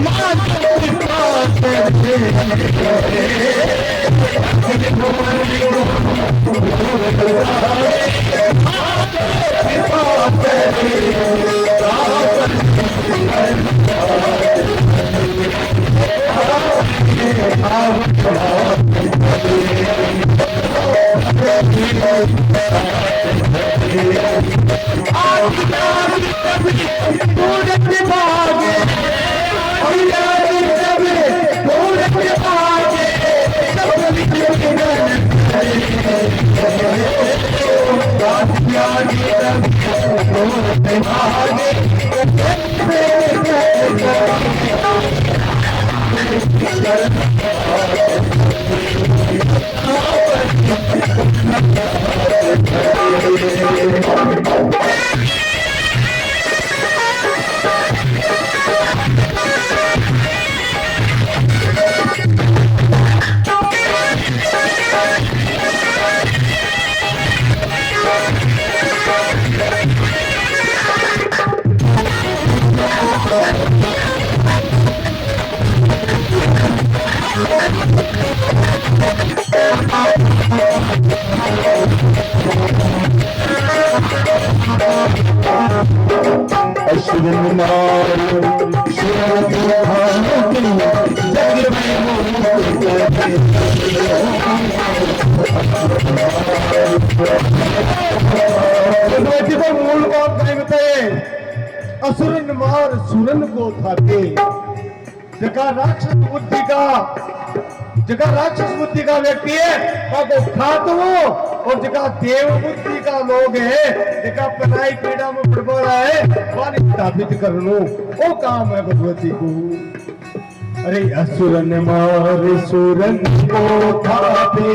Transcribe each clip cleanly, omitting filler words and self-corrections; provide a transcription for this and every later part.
माता मूल बात नहीं बताए। असुरन मार सुरन को थाके, जगह राक्षस बुद्धि का व्यक्ति है वो खात हो, और जगह देव बुद्धि का लोग है जगह पनाई पीड़ा में पड़ रहा है वाली स्थापित कर लो वो काम है भगवती को। अरे असुरन मार सुरन को थाके,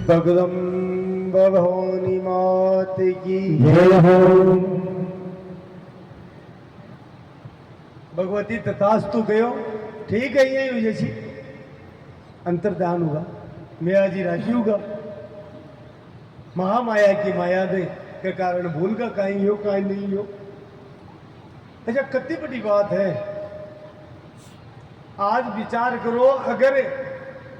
जगदम्बा भवानी मात की जय हो। भगवती तथास्तु गयो ठीक है, यही जैसी अंतर्ध्यान होगा मेरा जी राजी होगा। महामाया की माया दे के कारण भूल का कहीं हो कहीं नहीं हो। अच्छा कितनी बड़ी बात है, आज विचार करो अगर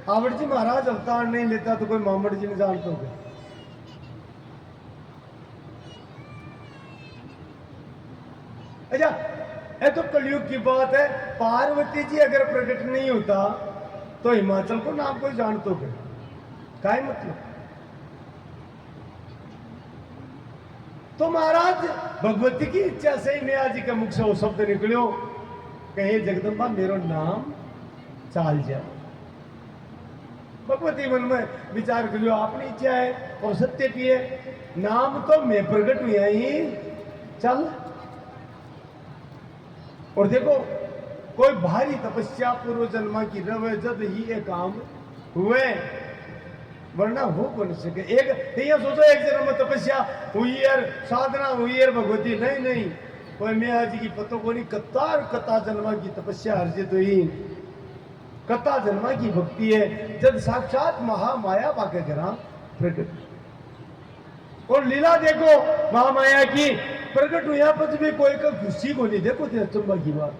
आवड़ जी महाराज अवतार नहीं लेता तो कोई मामड़ जी ने जानते हो। अच्छा ये तो कलयुग की बात है, पार्वती जी अगर प्रकट नहीं होता तो हिमाचल को नाम कोई जानते हो क्या मतलब। तो महाराज भगवती की इच्छा से ही मैं जी के मुख से वो शब्द निकलो कहे जगदम्बा मेरो नाम चाल जा। भगवती मन में विचार करियो आपनी इच्छा है और सत्य की है, नाम तो मैं प्रकट हुआ ही चल। और देखो कोई भारी तपस्या पूर्व जन्मा की रवे जब ही ये काम हुए, वरना हो कौन सके। एक ये सोचो एक जन्म में तपस्या हुई है, साधना हुई है भगवती, नहीं नहीं कोई मैं आज की पतो को नहीं, कता जन्मा की तपस्या अर्जित हुई, कथा जन्मा की भक्ति है जब साक्षात महामाया पाके घरा प्रकट। और लीला देखो महामाया की प्रकट हुआ पर भी कोई का खुशी को नहीं, देखो तेरा चंबा की बात,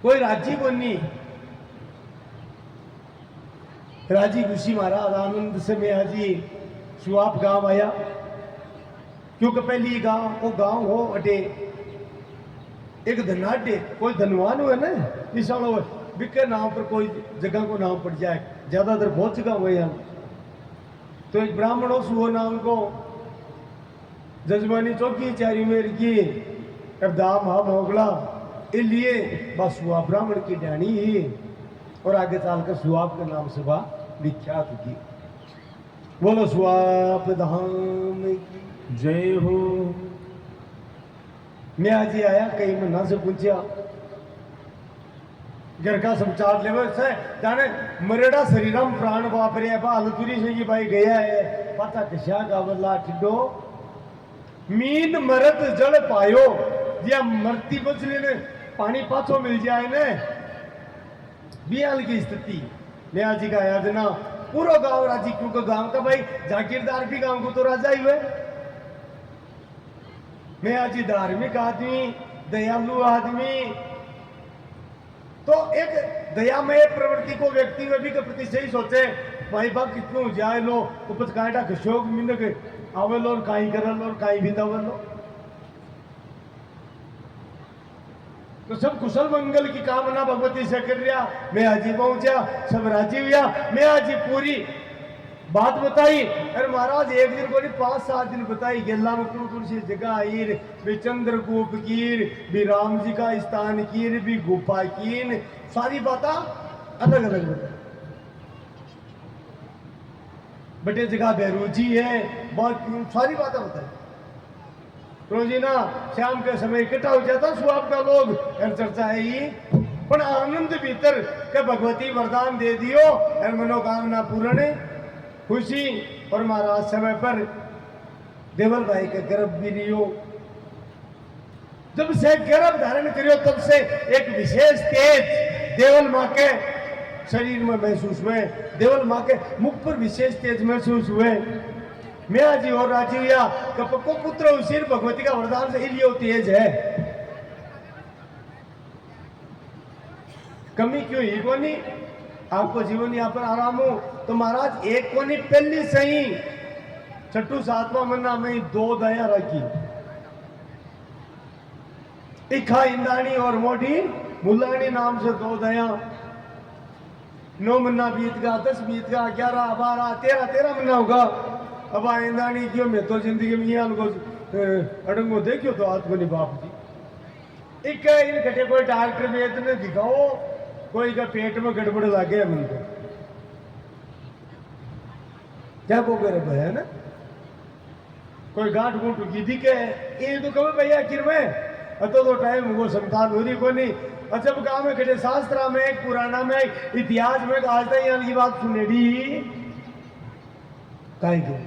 कोई राजी को नहीं, राजी खुशी महाराज आनंद से मैं हाजी सुआप गांव आया, क्योंकि पहली गांव वो गांव हो अटे एक धनाटे कोई धनवान हुए ना विशाल हो बिके नाम पर कोई जगह को नाम पड़ जाए, ज्यादातर बहुत जगह हुए हम। तो एक ब्राह्मण हो सुहो नाम को जजमानी चौकी चारी मेर की दाम हा मोगला इसलिए बस हुआ ब्राह्मण की डाणी ही, और आगे चलकर सुआप के नाम से वह विख्यात की। बोलो सुआप धाम की जय हो। मैं आज ही आया कई महीना से पूछा घर का समाचार ले से जाने मरेड़ा शरीरम प्राण वापरे हालतुरी से भाई गया है पता कशा का बदला टिड्डो मीन मरद जल पायो या मरती बचने ने पानी पाछो मिल जाए ने बियाल की स्थिति। मैं आज ही का याद ना पूरा गांव राजी, क्योंकि गांव का भाई जागीरदार भी गांव को तो राजा ही हुए। मैं आज ही धार्मिक आदमी दयालु आदमी, तो एक दयामय प्रवृत्ति को व्यक्ति में भी के प्रति सही सोचे भाई बाग कितनो जाए लो उपज कांटा खशोक मिनक आवे लो और काई करल और काई भी दवे लो, तो सब कुशल मंगल की कामना भगवती से कर रहा। मैं आज ही पहुंचा सब राजी हुआ, मैं आज ही पूरी बात बताई। अरे महाराज एक दिन को नहीं 5-7 दिन बताई, गेला में कौन सी जगह आई भी चंद्रगुप्त कीर भी राम जी का स्थान कीर भी गुफा कीन, सारी बात अलग अलग बताई। बटे जगह बेरूजी है बहुत सारी बातें बताई। रोजी ना शाम के समय इकट्ठा हो जाता सुबह का लोग चर्चा है ही, पर आनंद भीतर के भगवती वरदान दे दियो और मनोकामना पूर्ण खुशी। और महाराज समय पर देवल भाई के गर्भ भी लियो, जब से गर्भ धारण करियो तब से एक विशेष तेज देवल माँ के शरीर में महसूस हुए, देवल माँ के मुख पर विशेष तेज महसूस हुए। मैं आज और राजी हुआ कपको पुत्र उसी भगवती का वरदान से इलियो तेज है, कमी क्यों ही को नहीं आपको जीवन यहाँ पर आराम हो। तो महाराज एक को नहीं पहली सही 6-7वां महीना में 2 दया रखी, इखा इंदानी और मोटी मुलानी नाम से 2 दया। 9 महीना बीत गया, 10 बीत गया, 11, 12, 13 महीना होगा। अब इंदानी क्यों मैं तो जिंदगी में अड़ंगो देखियो तो हाथ को नहीं बाप जी एक इन कटे कोई डॉक्टर वेद ने दिखाओ कोई का पेट में गड़बड़ लगे मन को क्या को करे भैया ना कोई गांठ गुंठ की दिखे ये तो कभी भैया किर में तो टाइम वो संतान हो रही को नहीं। अच्छा गाँव में खड़े शास्त्र में एक पुराना में इतिहास में आज तक यहाँ की बात सुनेगी काहे की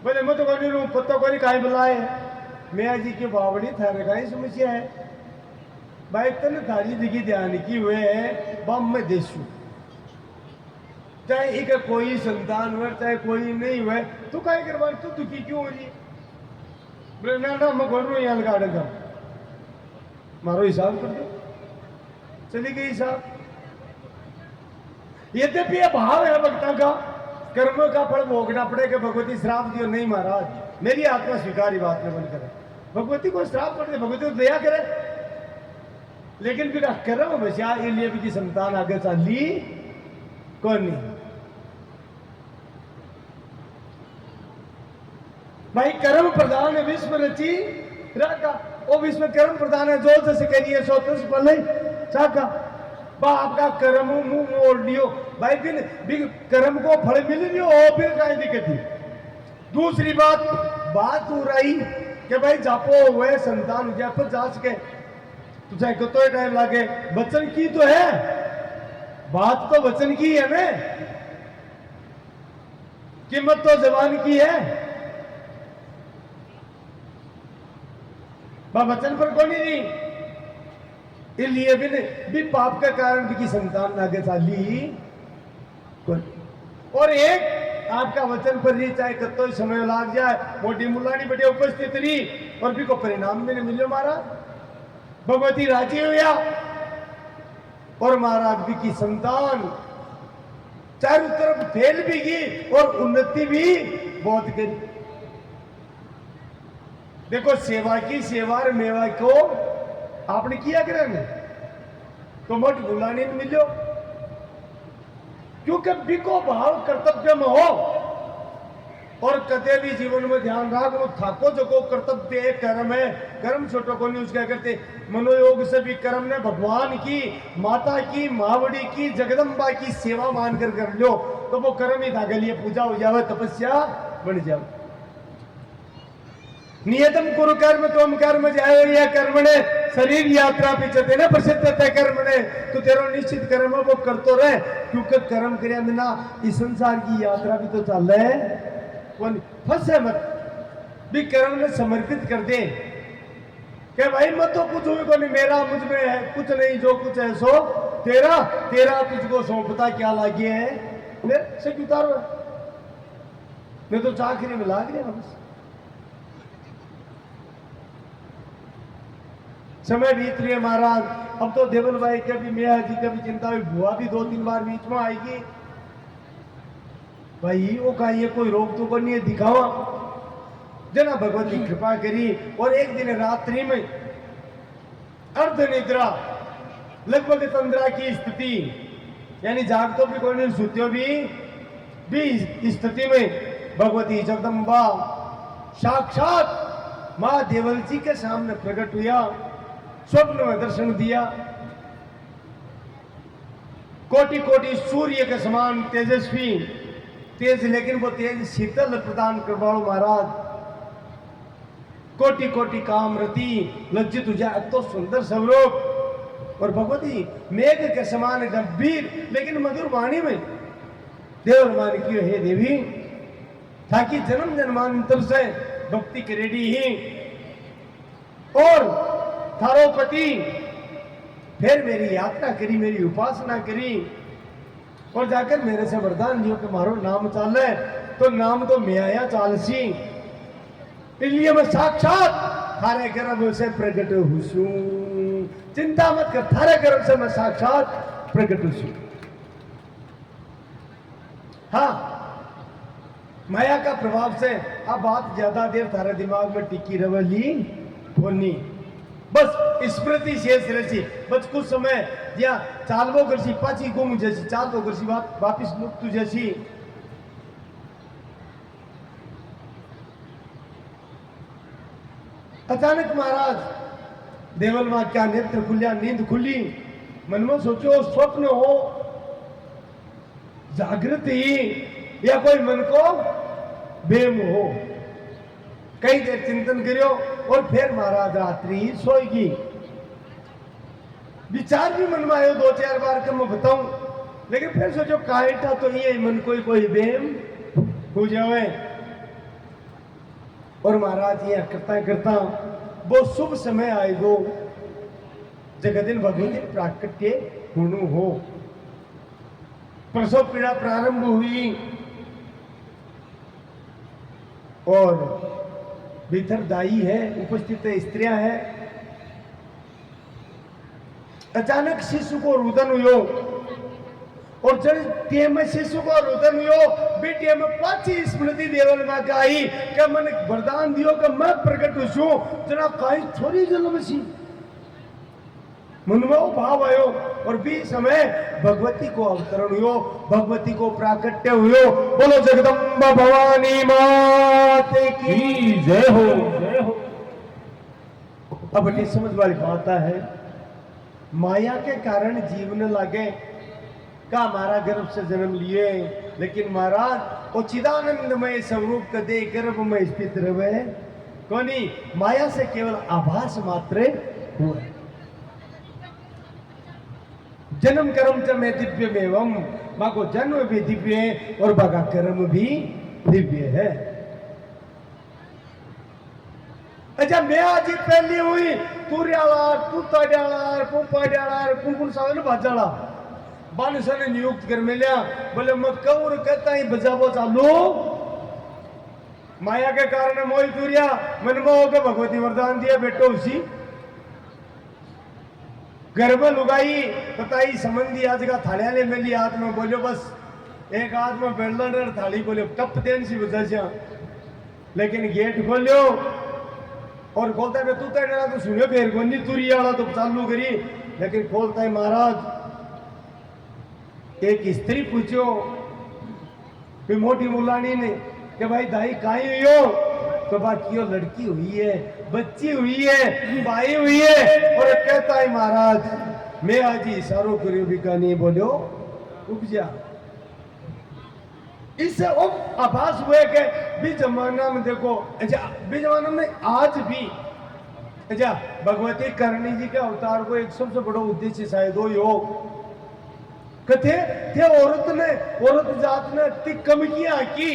बोले मैं तो कोई रू पत्ता कोई काहे बुलाए मैं जी के बावड़ी थारे का ही समस्या है भाई तन थारी जगह ध्यान की हुए है बम में देशू चाहे एक कोई संतान हुए चाहे कोई नहीं हुए तो काहे करवा तू दुखी क्यों हो रही बोले ना मैं बोल रहा हूँ यहाँ लगा देगा मारो हिसाब कर दो चली गई हिसाब। यद्यपि ये भाव है भक्ता का कर्म का फल भोगना पड़ेगा भगवती श्राप दियो नहीं महाराज मेरी आत्मा स्वीकारी बात में बन करे भगवती को श्राप कर दे भगवती को दया करे लेकिन फिर कर्म बचा ये लिए भी की संतान आगे चाली कौन नहीं भाई कर्म प्रधान विश्व रची राका, वो विश्व कर्म प्रधान है, जो जैसे करिए सो तस पले चाका। बाप का कर्म मुंह मोड़ लियो भाई, बिन कर्म को फल मिल लियो, और फिर कहीं दिक्कत थी। दूसरी बात हो रही कि भाई जापो हुए संतान हो जाए फिर जा सके तो चाहे कितना टाइम लगे, वचन की तो है, बात तो वचन की है ना, कीमत तो जबान की है, वचन पर कौन नहीं। इसलिए भी पाप का कारण भी की संतान आगे चाली। और एक आपका वचन पर रही, चाहे कतो समय लाग जाए, मोटी मुलानी बड़े उपस्थित रही और भी को परिणाम में मिलो महाराज, भगवती राजी हुआ और महाराज भी की संतान चारों तरफ फैल भी गई और उन्नति भी बहुत करी। देखो सेवा की सेवा और मेवा को आपने किया करेंगे तो मोट बुलाने में मिलो, क्योंकि बिको भाव कर्तव्य में हो। और कदे भी जीवन में ध्यान रख, वो थाको जो को कर्तव्य है, कर्म है, कर्म छोटो को नहीं उसका करते। मनोयोग से भी कर्म ने भगवान की, माता की, मावड़ी की, जगदम्बा की सेवा मानकर कर लो तो वो कर्म ही धागे लिए पूजा हो जावे, तपस्या बन जावे। नियतम कुरु कर्म तुम कर्म जाए, या कर्म ने शरीर यात्रा पीछे ना प्रसिद्ध थे कर्म ने, तो तेरा निश्चित कर्म वो करतो रहे, क्योंकि कर्म करे बिना इस संसार की यात्रा भी तो चल रहा है। फंसे मत भी कर्म ने समर्पित कर दे कि भाई मत तो कुछ भी को नहीं, मेरा मुझ में है कुछ नहीं, जो कुछ है सो तेरा, तेरा तुझको सौंपता क्या लागे है मेरे से उतारो, मैं तो चाकरी में लाग गया बस। समय बीत रही है महाराज, अब तो देवल भाई का भी, मियाँ जी का भी चिंता हुई, बुआ भी 2-3 बार बीच में आएगी। भाई वो का ये कोई रोक तो नहीं है, दिखावा जना भगवती कृपा करी। और एक दिन रात्रि में अर्ध निद्रा लगभग तंद्रा की स्थिति, यानी जागतो भी कोई नहीं, सुत्यो भी स्थिति में भगवती जगदम्बा साक्षात मां देवल जी के सामने प्रकट हुआ, स्वप्न में दर्शन दिया। कोटि कोटि सूर्य के समान तेजस्वी तेज, लेकिन वो तेज शीतल प्रदान करवाओ महाराज। कोटि कोटि कामरती लज्जित हो जाए तो सुंदर स्वरूप, और भगवती मेघ के समान गंभीर लेकिन मधुर वाणी में देव मान की हे देवी, ताकि जन्म जन्मांतर से भक्ति करेडी ही और थारो पति फिर मेरी यात्रा करी, मेरी उपासना करी और जाकर मेरे से वरदान लियो कि मारो नाम चाले, तो नाम तो मैं आया चालसी, इसलिए मैं साक्षात थारे गर्भ से प्रकट हुसू। चिंता मत कर, थारे गर्भ से मैं साक्षात प्रकट हुसू। हाँ, माया का प्रभाव से अब बात ज्यादा देर थारे दिमाग में टिकी रवली होनी, बस स्मृति शेष रही, बस कुछ समय या चालवो करसी पाची गुम जैसी, चालवो करसी वापिस मुक्त जैसी। अचानक महाराज देवल मां क्या नेत्र खुलिया, नींद खुली, मन में सोचो स्वप्न हो, जागृति या कोई मन को बेम हो। कई देर चिंतन करियो और फिर महाराज रात्रि सोएगी। विचार भी मन में आयो 2-4 बार का मैं बताऊं, लेकिन फिर सोचो कायटा तो ये मन कोई बेम हो जावे। और महाराज ये करता करता वो शुभ समय आएगो जगदिन भगवती प्राकट्य होनु हो। प्रसव पीड़ा प्रारंभ हुई और भीतर दाई है, उपस्थित स्त्रियां हैं। अचानक शिशु को रुदन हुयो और जब टेम शिशु को रुदन हुयो बेटे में पाची स्मृति देवल में आई कि मैंने वरदान दियो कि मैं प्रकट हूं जना काई छोरी जन्म सी। मन में वो भाव आयो और भी समय भगवती को अवतरण हुयो, भगवती को प्राकट्य हुयो। बोलो जगदम्बा भवानी मात की जय हो, जय हो। अब बड़ी समझ वाली बात है, माया के कारण जीवन लागे का हमारा गर्भ से जन्म लिए, लेकिन महाराज वो चिदानंदमय स्वरूप कदे गर्भ में स्थित रहे कोनी, माया से केवल आभास मात्र हुआ। जन्म कर्म च में दिव्य में बाको जन्म भी दिव्य है और बाका कर्म भी दिव्य है। अच्छा मैं आज पहली हुई तुरियाला तुताड्याला पुपाड्याला कुंकुन सावन बाजाला बानसा ने नियुक्त कर मिलिया, बोले मत कौर कहता ही बजाबो चालू माया के कारण मोई तुरिया मन में होकर भगवती वरदान दिया बेटो उसी गर्भ लुगाई बताई संबंधी आज का थालिया ले मिली हाथ में, बोलो बस एक हाथ में बेलर थाली बोले टप देन सी बजा जा, लेकिन गेट खोलियो और खोलता है तू तो तो सुनियो फिर गोनी तुरी वाला तो चालू करी, लेकिन खोलता है महाराज एक स्त्री पूछो कोई मोटी मुलानी ने कि भाई दाई काई हुई हो, तो बाकी लड़की हुई है, बच्ची हुई है, भाई हुई है, और कहता है महाराज मैं आज ही इशारों करियो भी का नहीं बोलो उग जा। इससे आभास हुए कि भी जमाना में देखो, अच्छा भी जमाना में आज भी अच्छा भगवती करणी जी के अवतार को एक सबसे बड़ा उद्देश्य शायद हो कथे थे औरत जात ने इतनी कमियां की,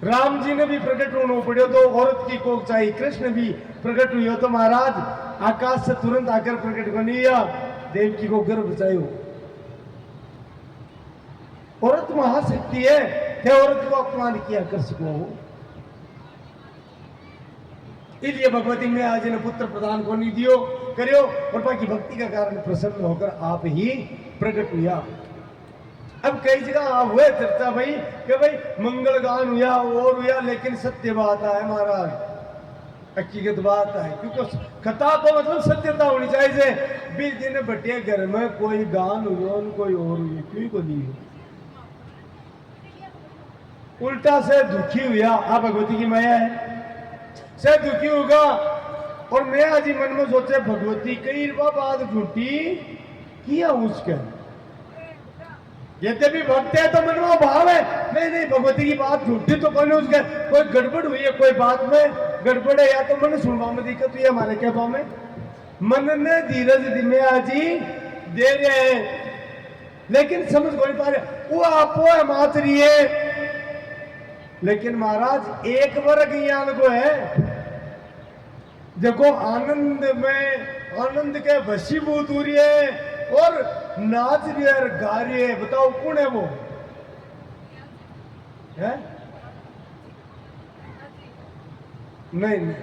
राम जी ने भी प्रकट होना पड़े तो औरत की कोक चाहिए, कृष्ण भी प्रकट हुई हो तो महाराज आकाश से तुरंत आकर प्रकट बनी या देवकी को गर्भ चाहिए। औरत महाशक्ति है, थे औरत को अपमान किया कर सको, इसलिए भगवती में आज ने पुत्र प्रदान को नहीं दियो करियो और बाकी भक्ति का कारण प्रसन्न होकर आप ही प्रकट हुआ। अब कई जगह हुए चर्चा भाई कि भाई मंगल गान हुआ और हुआ, लेकिन सत्य बात है महाराज, हकीकत बात है, क्योंकि कथा तो मतलब सत्यता होनी चाहिए। 20 दिन बटे घर में कोई गान हुआ कोई और हुई क्यों को नहीं, उल्टा से दुखी हुआ। आप भगवती की माया है से दुखी होगा। और मैं आज ही मन में सोचे भगवती कई बात झूठी किया उसके, यद्यपि भक्त है तो मन में भाव है नहीं भगवती की बात झूठी तो कौन उसके, कोई गड़बड़ हुई है कोई बात में गड़बड़ है या तो मन सुनवा में दिक्कत हुई है हमारे क्या भाव में, मन ने धीरज में आज ही दे रहे हैं, लेकिन समझ को नहीं पा रहे वो आपो है मात रही है। लेकिन महाराज एक वर्ग ज्ञान को है, देखो आनंद में आनंद के वशीभूत हो रही है और नाच रही है गा रही है, बताओ कौन है वो है? नहीं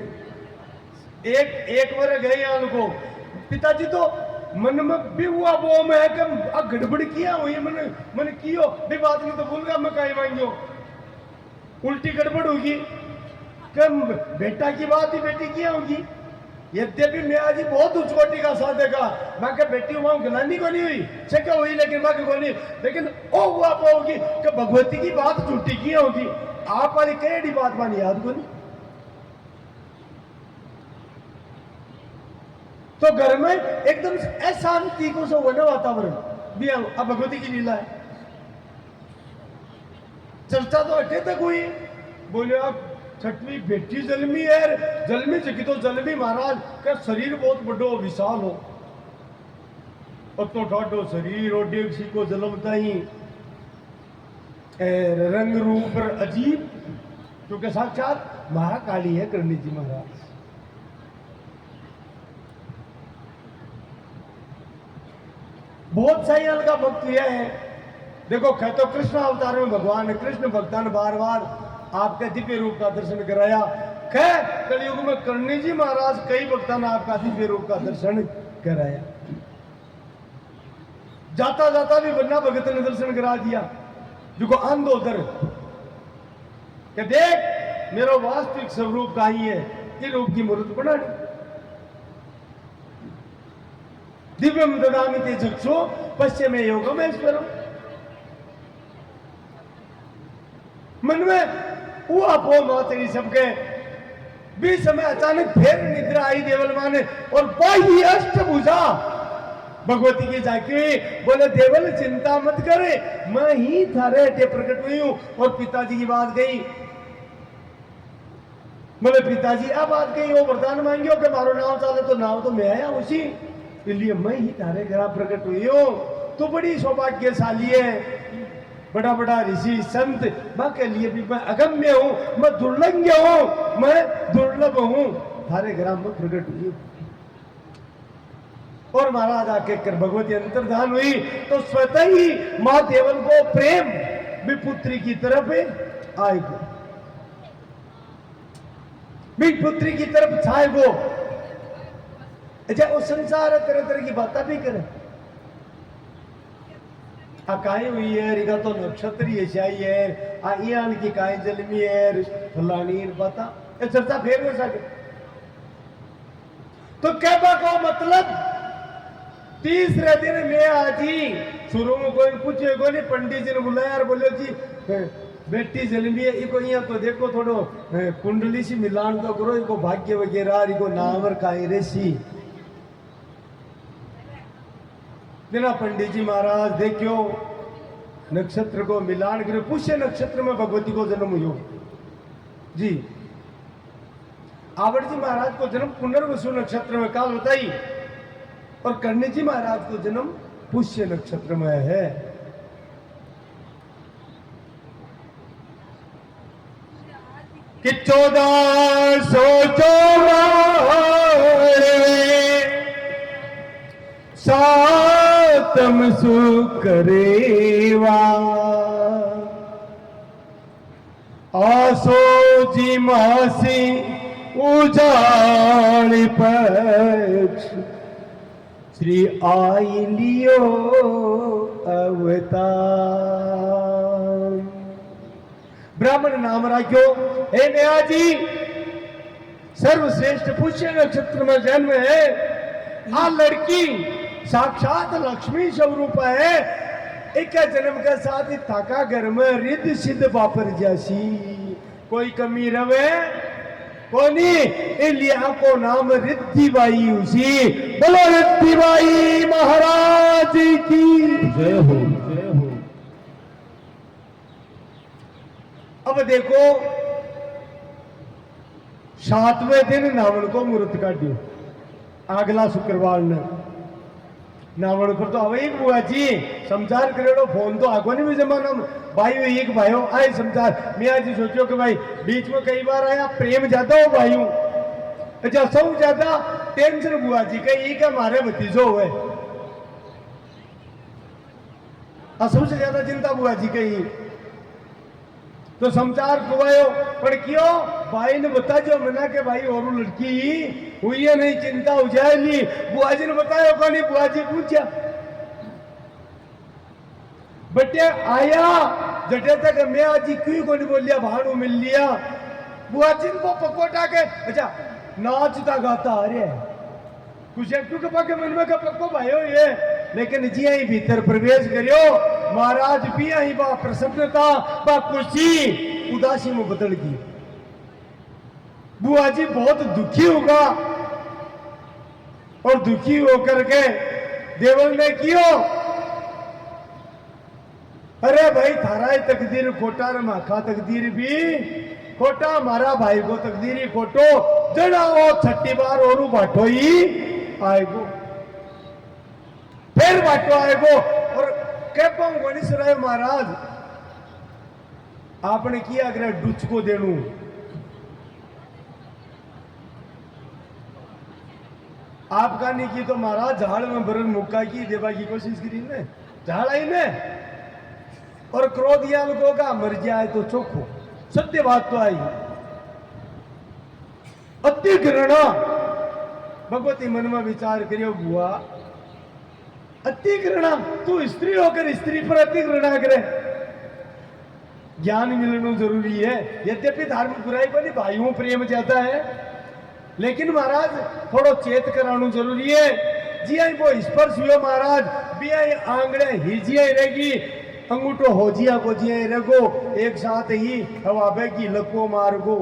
एक वर्ग है ज्ञान को, पिताजी तो मन में भी हुआ वो में है कि गड़बड़ किया हुई मन कियो भी बात में तो भूल गया मैं कहीं मांगियो, उल्टी गड़बड़ होगी कम बेटा की बात ही बेटी की होगी। यद्यपि मैं आज बहुत उच्च कोटि का साथ देखा, मैं क्या बेटी वहां गलानी को नहीं हुई चक्का हुई, लेकिन बाकी को नहीं, लेकिन ओ हुआ होगी कि भगवती की बात झूठी की होगी। आप वाली कई बात मानी याद को नहीं, तो घर में एकदम अशांति को सो होने वातावरण भी अब भगवती की लीला है। चर्चा तो अटे तक हुई, बोले आप छठवीं बेटी जन्मी है, जन्मी जगी तो जन्मी महाराज का शरीर बहुत बड़ो विशाल हो, और तो ठाडो शरीर और डेगसी को जन्मता ही रंग रूप अजीब, क्योंकि साक्षात महाकाली है करणी जी महाराज। बहुत सही का भक्त यह है, देखो कहते तो कृष्ण अवतार में भगवान कृष्ण भक्तान बार बार आपके दिव्य रूप का दर्शन कराया। खैर कलयुग में करणी जी महाराज कई भक्तान ने आपका दिव्य रूप का दर्शन कराया, जाता जाता भी बन्ना भगत ने दर्शन करा दिया, जो को अंधोदर कि देख मेरा वास्तविक स्वरूप का ही है, ये रूप की मूर्त बनानी। दिव्यम ददामि ते चक्षु पश्चिमे योगमेश्वरम। मन में वो अपो मातरी सबके बीच समय अचानक फिर निद्रा आई देवल माने और बाह्य अष्टभुजा भगवती की जाकी हुई। बोले देवल चिंता मत करे, मैं ही थारे हटे प्रकट हुई हूं। और पिताजी की बात गई। बोले पिताजी अब बात गई, वो वरदान मांगियो कि मारो नाव चाले, तो नाव तो मैं आया उसी, इसलिए मैं ही तारे घर प्रकट हुई हूं। तो बड़ी सौभाग्यशाली है, बड़ा बड़ा ऋषि संत, मैं के लिए भी मैं अगम्य हूं, मैं दुर्लभ हूं, मैं दुर्लभ हूं, थारे घर में प्रकट हुई। और महाराज आके कर भगवती अंतर्धान हुई तो स्वतः ही मां देवल को प्रेम भी पुत्री की तरफ आएगो, भी पुत्री की तरफ छाएगो। अच्छा वो संसार तरह तरह की बातें भी करे, काई हुई है रिगा तो नक्षत्र ऐसी है, आन की काई जलमी है फलानी पता, ये चर्चा फेर हो सके। तो कहबा को मतलब तीसरे दिन में आजी शुरू में कोई पूछे को नहीं, पंडित जी ने बुलाया और बोले जी बेटी जलमी है, इको यहाँ तो देखो थोड़ो कुंडली सी मिलान तो करो, इको भाग्य वगैरह, इको नावर काई रेसी। बिना पंडित जी महाराज देखियो नक्षत्र को मिलान करो, पुष्य नक्षत्र में भगवती को जन्म हुई जी। आवड़ जी महाराज को जन्म पुनर्वसु नक्षत्र में काल होता ही, और कर्ण जी महाराज को जन्म पुष्य नक्षत्र में है। कि 1400 सातम सुकरेवा आसो जी मासी उजाड़ पक्ष श्री आई लियो अवतार। ब्राह्मण नाम राख्यो हे नया जी, सर्वश्रेष्ठ पुष्य नक्षत्र में जन्म है। आ लड़की साक्षात लक्ष्मी स्वरूप है, एक जन्म के साथ ही थाका घर में रिद्ध सिद्ध वापर जैसी कोई कमी रवे कोनी, इसलिए आपको नाम रिद्धिबाई उसी। बोलो रिद्धिबाई महाराज की जय हो, जय हो। अब देखो 7वें दिन नावण को मुहूर्त काटियो, अगला शुक्रवार ने नावण पर तो अवई बुआ जी समाचार करेड़ो, फोन तो आगो नहीं जमाना भाई एक भाइयों आए समाचार। मैं आज सोचो कि भाई बीच में कई बार आया प्रेम ज्यादा हो भाइयों, अच्छा सब ज्यादा टेंशन बुआ जी कही कि हमारे भतीजो हुए, सबसे ज्यादा चिंता बुआ जी कही। तो समाचार कुवायो पर क्यों भाई ने बता जो मना के भाई और लड़की हुई है नहीं, चिंता हो जाएगी। बुआ जी ने बताया कौन, बुआ जी पूछा बटे आया जटे तक मैं आज क्यों को नहीं बोल लिया, भाड़ू मिल लिया। बुआ जी को पकोटा के अच्छा नाचता गाता आ रहा है कुछ क्योंकि पाके मन में का पक्को भाइयों ये, लेकिन जी आई भीतर प्रवेश करियो महाराज भी आई बा प्रसन्नता बा खुशी उदासी में बदल गई। बुआ जी बहुत दुखी होगा और दुखी होकर के देवल ने कियो, अरे भाई थारा तकदीर खोटा रे माखा तकदीर भी खोटा, हमारा भाई को तकदीर ही खोटो, जड़ा वो 6 बार और बाटो ही आएगो, फिर बाटो आएगो। और कहता हूं गणेश राय महाराज आपने किया अगर डुच को देनू, आपका नहीं की तो महाराज झाड़ में बरन मुक्का की देवा की कोशिश करी ने, झाड़ आई ने और क्रोध या लोगों का मर जाए तो चोखो, सत्य बात तो आई। अति घृणा भगवती मन में विचार करियो बुआ, अति घृणा तू स्त्री होकर स्त्री पर अति घृणा करे, ज्ञान मिलना जरूरी है। यद्यपि धार्मिक बुराई को नहीं भाइयों प्रेम ज्यादा है, लेकिन महाराज थोड़ा चेत कराना जरूरी है। जी आई वो स्पर्श हुआ महाराज भी आई आंगड़े हिजिया रहेगी अंगूठो हो जिया को जिया रगो एक साथ ही हवाबे की लको मार गो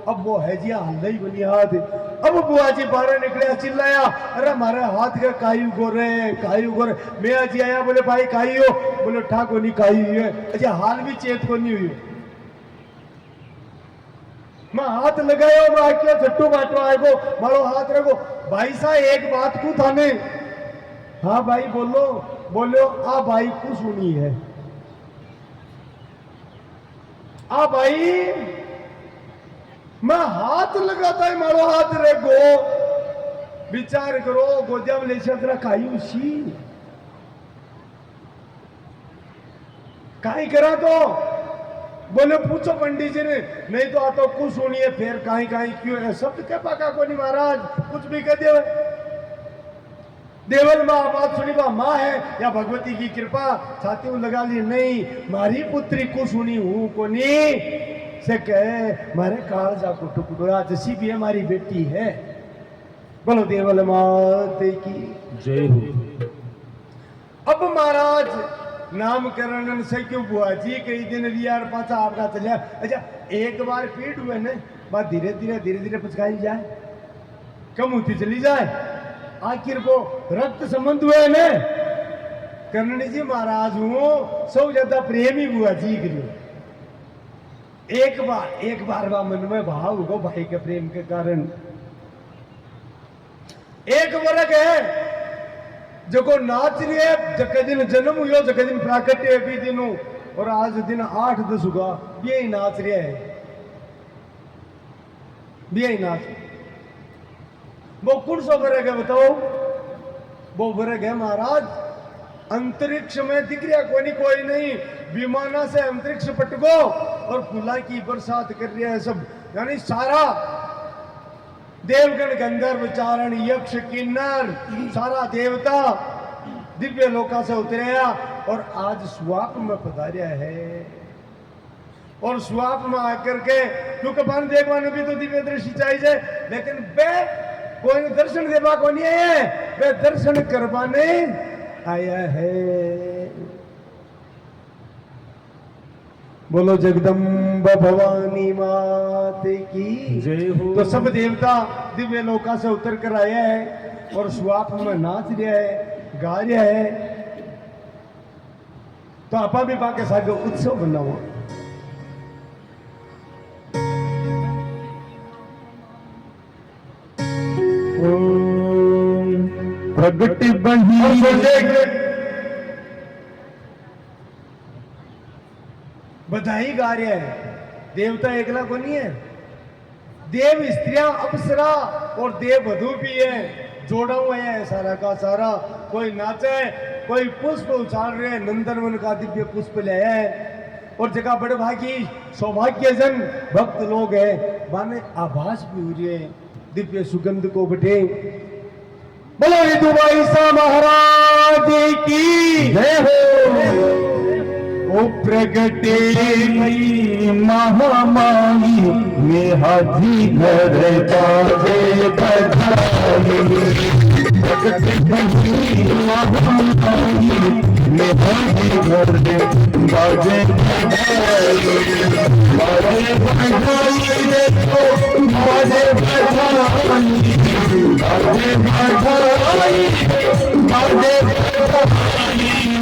अब वो है जिया हल्ला ही बुनियाद अब बुआ जी बाहर निकले चिल्लाया अरे हमारे हाथ का काई गोरे मैं आज आया बोले भाई काई हो बोले ठाको नहीं काई हुई है अच्छा हाल भी चेत को नहीं हुई मैं हाथ लगायो मैं क्या छट्टू बाटो आएगो मारो हाथ रखो भाई साहब एक बात को थाने हाँ भाई बोलो बोलो आ भाई को सुनी है आ भाई मैं हाथ लगाता है मारो हाथ रे गो विचार करो गोदिया में ले चल खाई उसी काई करा तो बोले पूछो पंडित जी ने नहीं तो आ तो कुछ सुनिए फिर कहीं कहीं क्यों है शब्द क्या पाका को नहीं महाराज कुछ भी कह दिया देवल माँ बात सुनी बा माँ है या भगवती की कृपा छाती में लगा ली नहीं मारी पुत्री को सुनी हूं को नहीं से कहे मारे कालजा को टुकड़ा जैसी भी हमारी बेटी है बोलो देवल मात की जय हो। अब महाराज नामकरण से क्यों बुआ जी कई दिन लिया और पाचा आपका चलिया अच्छा एक बार पीठ हुए ना बात धीरे धीरे पचकाई जाए कम होती चली जाए आखिर वो रक्त संबंध हुए ने कर्णी जी महाराज हूं सब ज्यादा प्रेमी बुआ जी करियो एक बार मन में भाव हो भाई के प्रेम के कारण एक वर्ग है जो को नाच रही है जके दिन जन्म हुआ जके दिन प्राकट्य भी दिन और आज दिन 8-10 हुआ यही नाच रहे है यही नाच वो कौन सा वर्ग है बताओ वो वर्ग है महाराज अंतरिक्ष में दिख रहा कोई नहीं विमाना से अंतरिक्ष पटको और फूला की बरसात कर रहा है सब यानी सारा देवगण गंधर्व चारण यक्ष किन्नर सारा देवता दिव्य लोका से उतरया और आज स्वाप में पधार्या है और स्वाप में आकर के क्योंकि बन देखवाने भी तो दिव्य दृष्टि चाहिए लेकिन वे कोई दर्शन देवा को नहीं है वे दर्शन करवाने आया है बोलो जगदम्बा भवानी मात की जय हो। तो सब देवता दिव्य लोका से उतर कर आया है और स्वाप में नाच रहा है गा रहा है तो आपा भी बाके साथ उत्सव बना हुआ प्रगट बही बधाई गा रहे हैं देवता एकला को नहीं है देव स्त्रियां अप्सरा और देव वधु भी है जोड़ा हुआ है सारा का सारा कोई नाचे कोई पुष्प उछाल रहे नंदनवन का दिव्य पुष्प ले है और जगह बड़े भागी सौभाग्यजन भक्त लोग है माने आभास भी हो रही है दिव्य सुगंध को बटे बोलो दुबाई सा महाराज की जय हो ओ प्रगटे मई महामाई में हाजी घर बाजे बधाई प्रगटे मई महामाई में हाजी घर बाजे बधाई बाजे बधाई देखो बाजे बधाई बाजे बधाई बाजे बधाई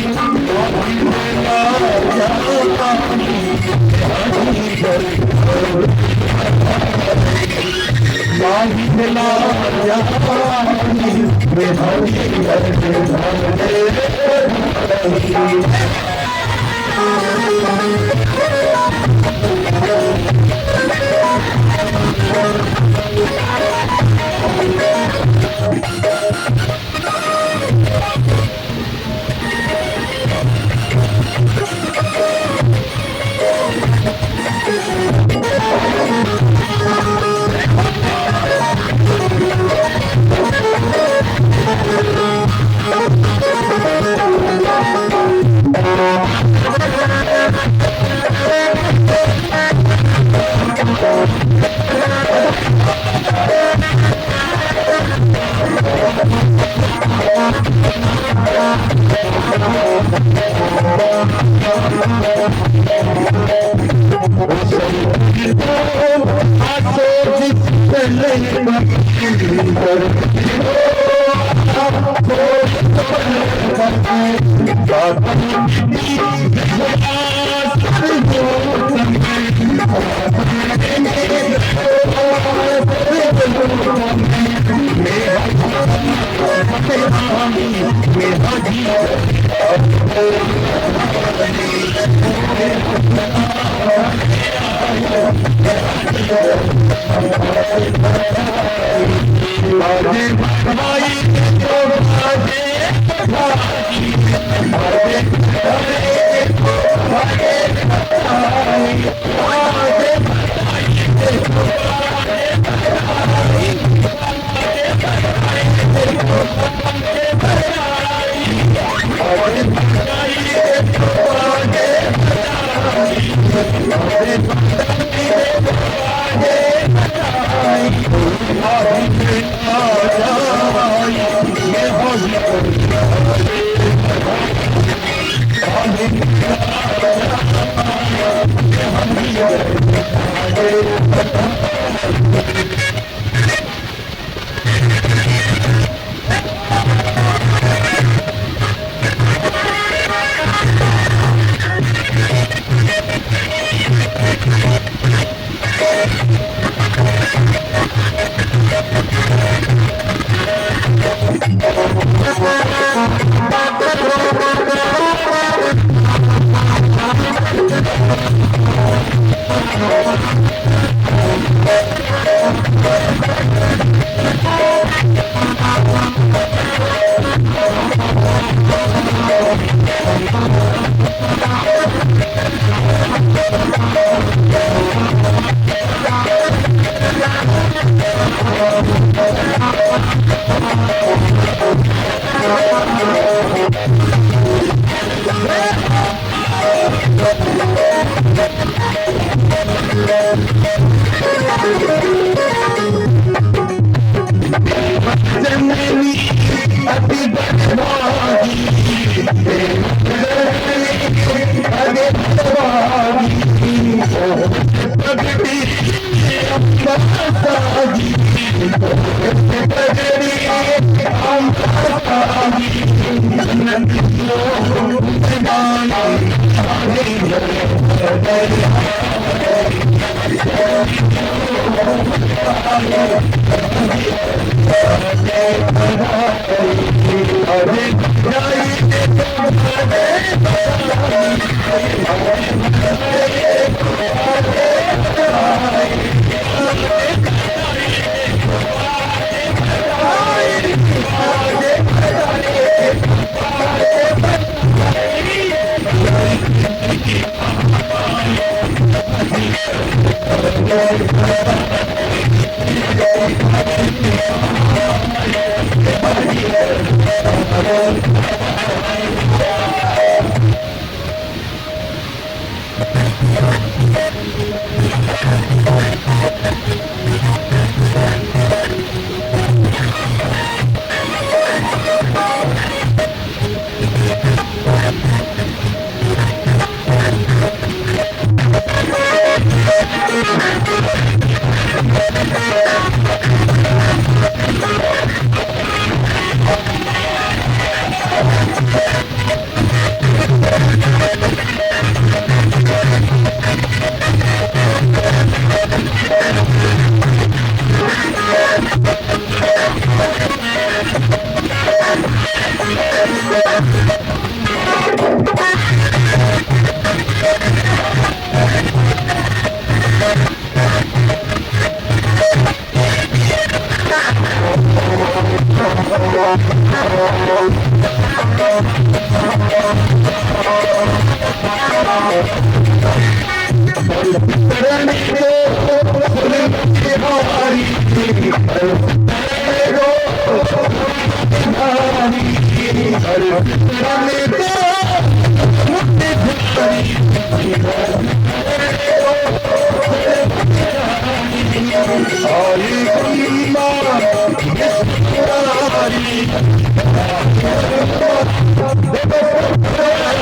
Hare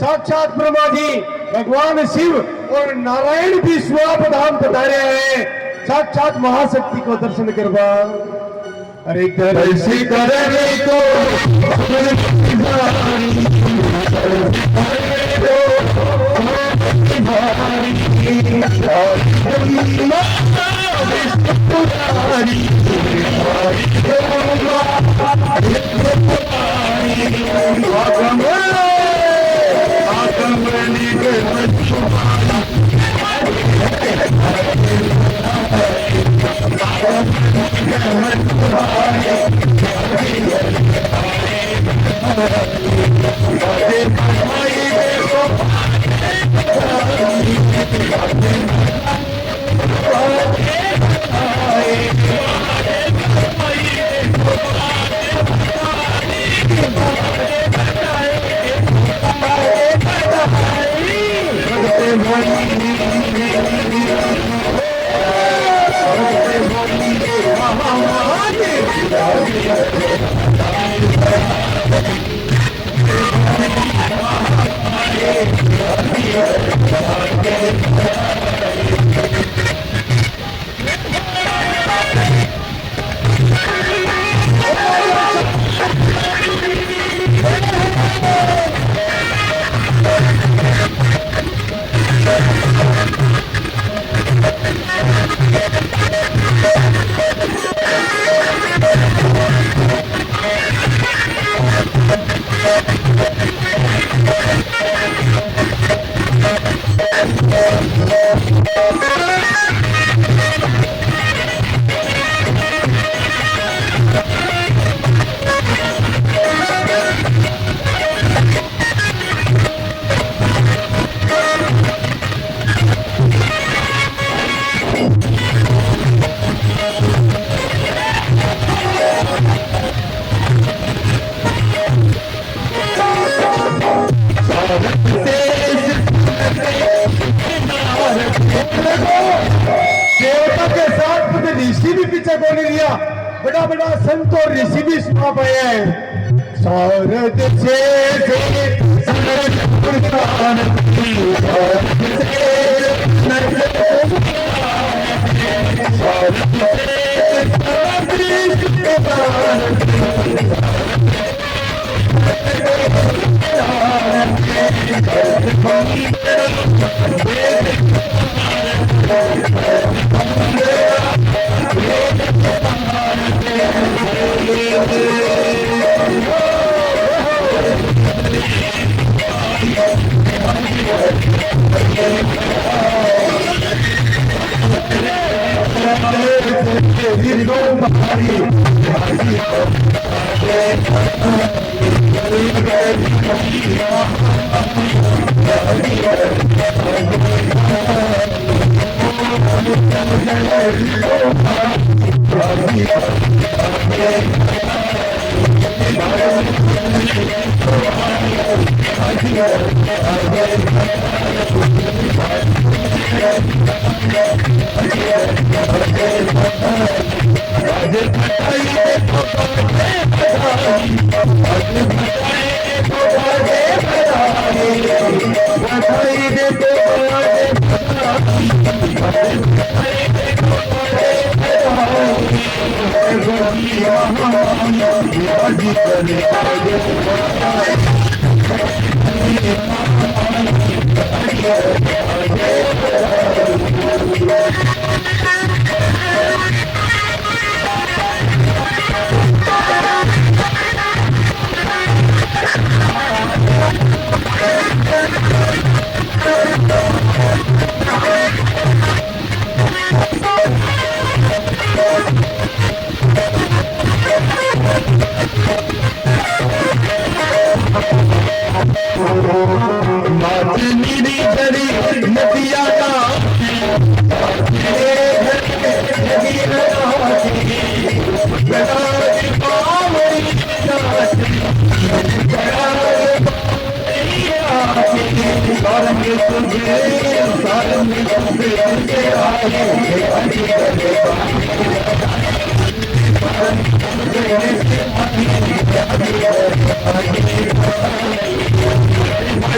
साक्षात ब्रह्मा जी, भगवान शिव और नारायण भी स्वापधाम पधारे हैं साक्षात महाशक्ति को दर्शन करवा। अरे ऐसी करे तो देवता के साथ मुझे ऋषि भी पीछे को नहीं लिया, बड़ा बड़ा संत और ऋषि भी सुना पाए हैं। सारद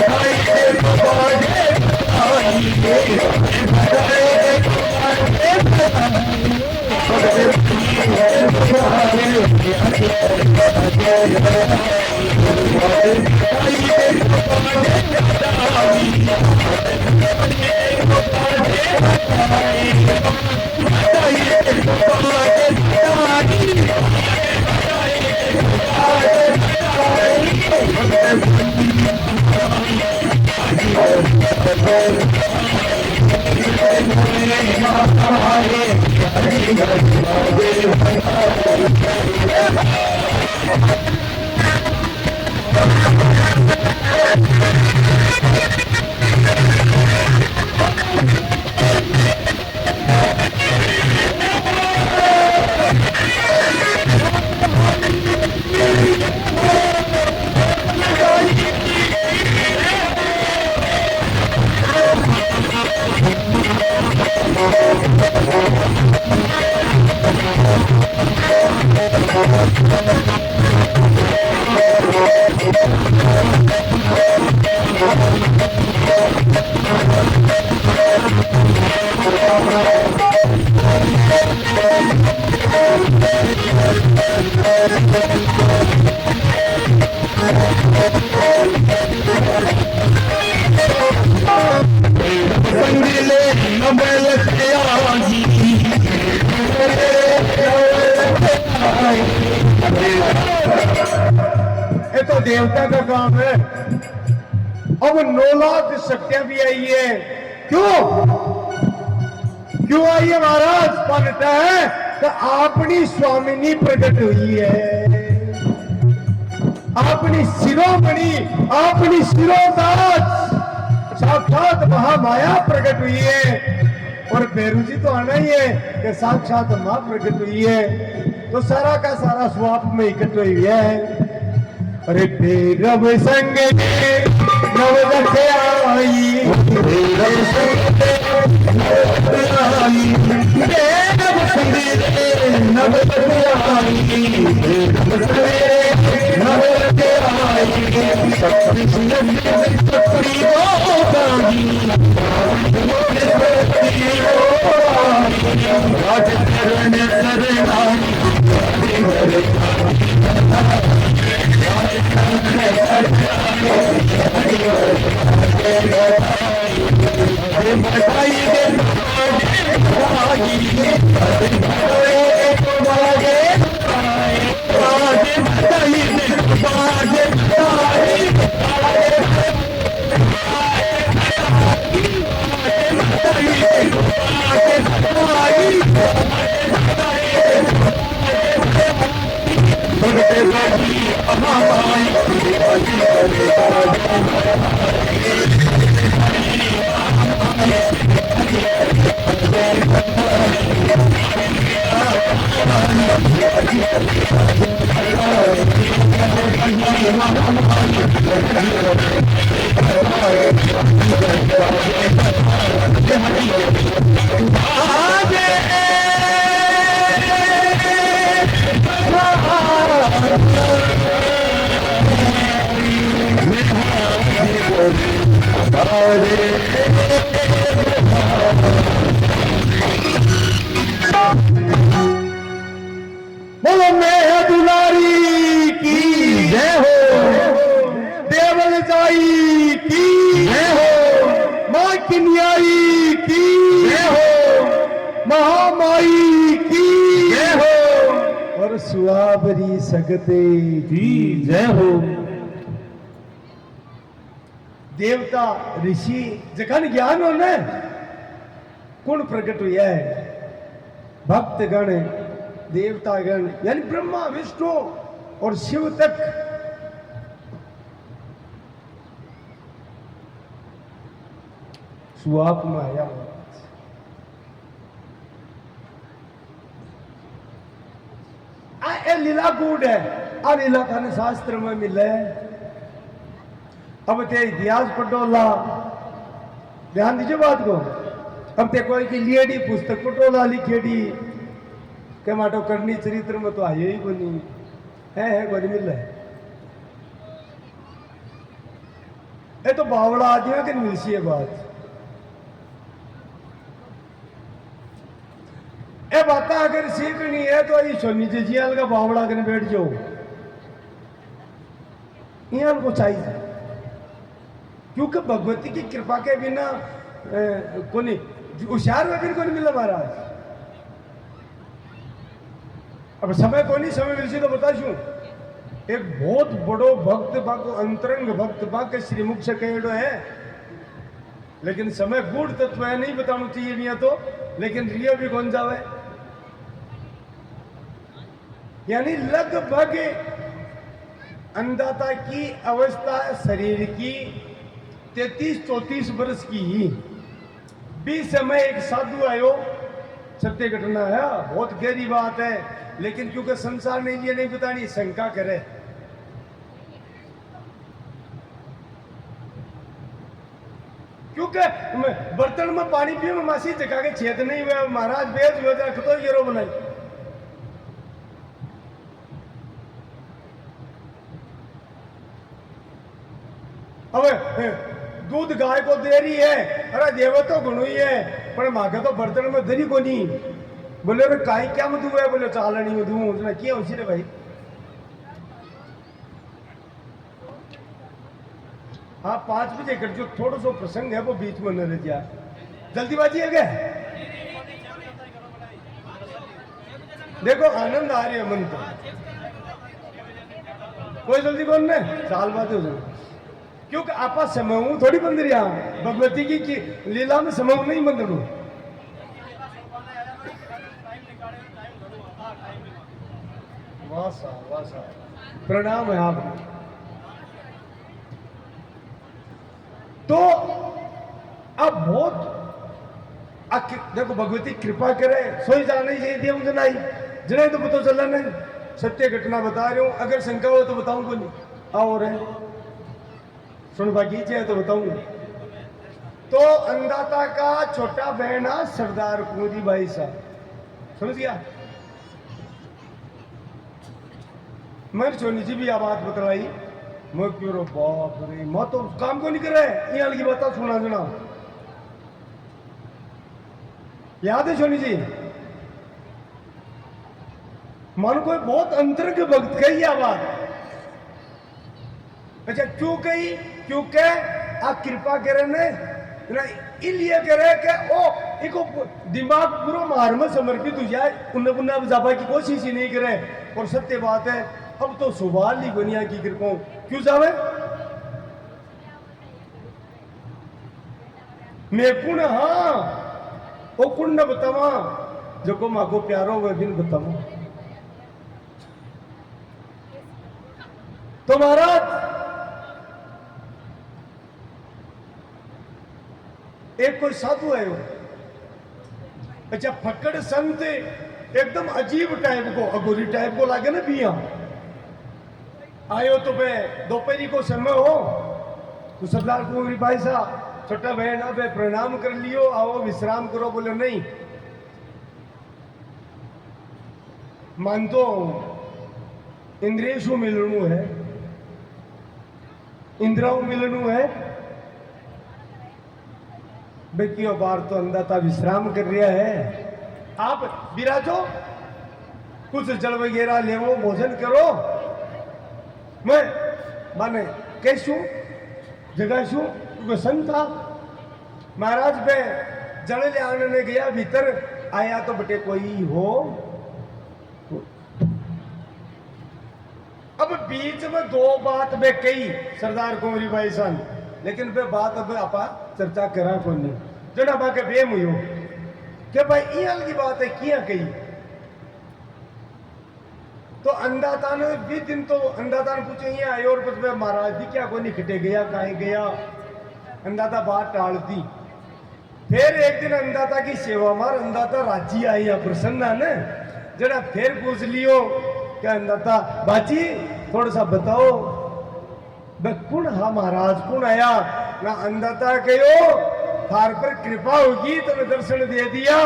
Bye. ये तो देवता का काम है। अब 9 लाख शक्तियां भी आई है। क्यों क्यों आई है महाराज? पता है तो अपनी स्वामिनी प्रकट हुई है, अपनी शिरोमणि, अपनी शिरोदास साक्षात महामाया प्रकट हुई है। और भैरू जी तो आना ही है कि साक्षात मां प्रकट हुई है, तो सारा का सारा स्वाप में इकट्ठ हुई है। अरे भैरव संग नव रखे आई, भैरव संग नव रखे आई, नव रखे आई, शक्ति बोलो मैं दुलारी की जय हो, देवल जाई की जय हो, मां किन्याई की जय हो, महामाई की जय हो, और सुआबरी सगते की जय हो। देवता ऋषि जखन ज्ञान हो न कौन प्रकट हुआ है? भक्त गण, देवता गण यानी ब्रह्मा विष्णु और शिव तक सुआप में आया। ए लीला कूट है, आ लीला थाने शास्त्र में मिले। अब ते इतिहास पटोला, ध्यान दीजिए बात को। अब ते कोई की लिएडी पुस्तक पटोला लिखेडी के माटो करनी चरित्र में तो आयो ही बनी है कोई मिले। ये तो बावड़ा आदमी है कि मिलसी है बात। ए बात अगर सीखनी है तो ये सोनी जी जियाल का बावड़ा करने बैठ जाओ, यहाँ को चाहिए, क्योंकि भगवती की कृपा के बिना कोनी होशियार वगैरह को नहीं मिला महाराज। अब समय को नहीं, समय मिलसी तो बता छू, एक बहुत बड़ो भक्त बाको अंतरंग भक्त बाके श्रीमुख से कहेड़ो है, लेकिन समय गूढ़ तत्व है, नहीं बताना चाहिए भी तो, लेकिन रियो भी कौन जावे, यानी लगभग अंधाता की अवस्था शरीर की 33-34 वर्ष की ही। बीच समय एक साधु आयो, सत्य घटना है, बहुत गहरी बात है, लेकिन क्योंकि संसार ने ये नहीं बतानी, शंका करे। क्योंकि बर्तन में पानी पिए में मासी जगह के छेद नहीं हुआ, महाराज बेच हुए रख तो ये रो बनाई। अब दूध गाय को दे रही है, अरे देव तो गुणु ही है, पर मांगे तो बर्तन में दरी को नहीं। बोले अरे काई क्या मधु है, बोले चालनी मधु, उसने किया उसी ने भाई। हाँ 5 बजे कर जो थोड़ा सा प्रसंग है वो बीच में न रह जाए, जल्दीबाजी है क्या? देखो आनंद आ रही है मन को, कोई जल्दी कौन ने साल बाद हो जाए, क्योंकि आपा समूह थोड़ी बंद रहा, भगवती की लीला में समूह नहीं बंद रू। प्रणाम है आप। तो अब बहुत देखो भगवती कृपा करे, सोई जाने चाहिए दिया मुझे नहीं, जिन्हें तो पता चला नहीं, सत्य घटना बता रही हूं, अगर शंका हो तो बताऊं को नहीं, आओ रहे सुन बाकी चाहिए तो बताऊंगा। तो अंदाता का छोटा बहना सरदार कुंवरी बाई साहब, समझ गया? मैंने सोनी जी भी बात बतलाई, मैं क्यों रो बाप रे, मैं तो काम को नहीं कर रहे, यहाँ की बात सुना सुना याद है सोनी जी? मन को बहुत अंतर के भक्त कही यह बात। अच्छा क्यों कही? क्योंकि आप कृपा करे ने इसलिए करे कि ओ इको दिमाग पूरा मार में समर्पित हो जाए, उन्हें पुन्ना जाबा की कोशिश ही नहीं करे। और सत्य बात है, अब तो सुभाल ही दुनिया की कृपा क्यों जावे, मैं कुण हाँ ओ कुण न बतावा, जो को माँ को प्यारो वह भी बतावा। तो महाराज एक कोई साधु है वो, अच्छा फक्कड़ संत एकदम अजीब टाइप को, अगोरी टाइप को लागे ना बिया, आयो तो बे दोपहरी को समय हो, तो सरदार कुंवरी भाई साहब छोटा बहन अब प्रणाम कर लियो, आओ विश्राम करो। बोले नहीं मान तो इंद्रेशु मिलनू है, इंद्राऊ मिलनू है, बेकियो बार तो अंदाता विश्राम कर रहा है, आप विराजो, कुछ जल वगैरह लेवो, भोजन करो, मैं माने कैसू जगह शू क्योंकि संत था। महाराज पे जल ले आने ने गया, भीतर आया तो बटे कोई हो, अब बीच में दो बात बे कही सरदार कुंवरी भाई सन, लेकिन वे बात अब आपा चर्चा करा को नहीं, जो ना बाके बेम हुई हो कि भाई ये की बात है किया कही। तो अंदाता ने भी दिन तो अंदाता ने पूछे ये आयो, और कुछ महाराज जी क्या कोई निकटे गया, कहीं गया, अंदाता बात टाल दी। फिर एक दिन अंदाता की सेवा मार अंदाता राजी आई या प्रसन्न ने, जरा फिर पूछ लियो क्या अंदाता बाजी थोड़ा सा बताओ, कुण हा महाराज कुण आया ना? अंदाता कहो थार पर कृपा होगी तो मैं दर्शन दे दिया।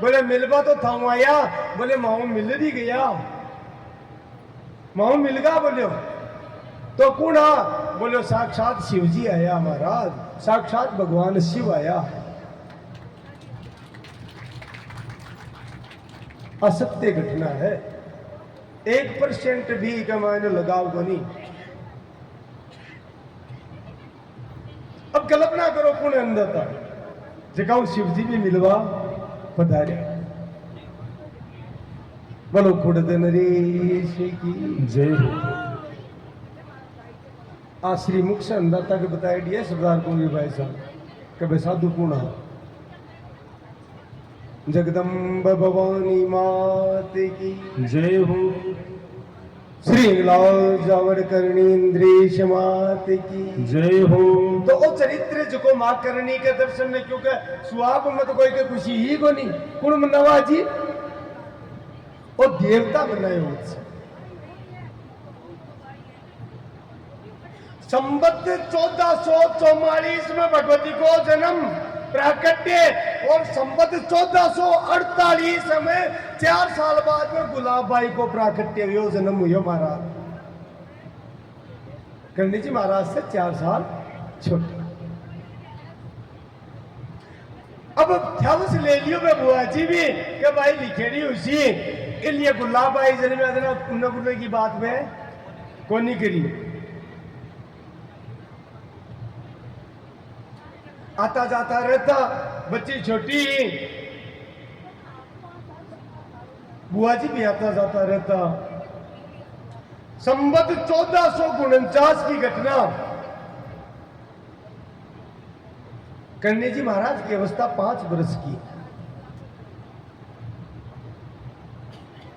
बोले मिलवा तो था आया, बोले माओ मिल ही गया, माओ मिल गया। बोलो तो कौन आ? बोलो साक्षात शिव जी आया महाराज, साक्षात भगवान शिव आया। असत्य घटना है, 1% भी का मायने लगाव को नहीं। अब कल्पना करो कौन अंदर था जगह शिव जी भी मिलवा पधारे। बोलो खुड़द नरेश की जय हो। आ श्री मुख से अंदाता के बताया दिया सरदार कुंवी भाई साहब के भाई साधु पूर्ण जगदम्ब भवानी मात की जय हो। श्री लाल जावर करणी इंद्रेश मात की जय हो। तो वो चरित्र जो माँ करणी के दर्शन में क्योंकि सुहाग मत कोई के खुशी ही को नहीं कुण मनवा जी वो देवता बनाए उत्सव संबत 1444 में भगवती को जन्म प्राकट्य और संबत 1448 में 4 साल बाद में गुलाब भाई को प्राकट्य हुआ जन्म हुआ महाराज करणी जी महाराज से 4 साल छोटे। अब थ्यावस ले लियो मैं बुआ जी भी कि भाई लिखेड़ी उसी इसलिए गुलाब भाई जन्म पुण्य की बात में को नहीं करी। आता जाता रहता बच्ची छोटी बुआ जी भी आता जाता रहता। संबत 1449 की घटना करणी जी महाराज की अवस्था 5 वर्ष की।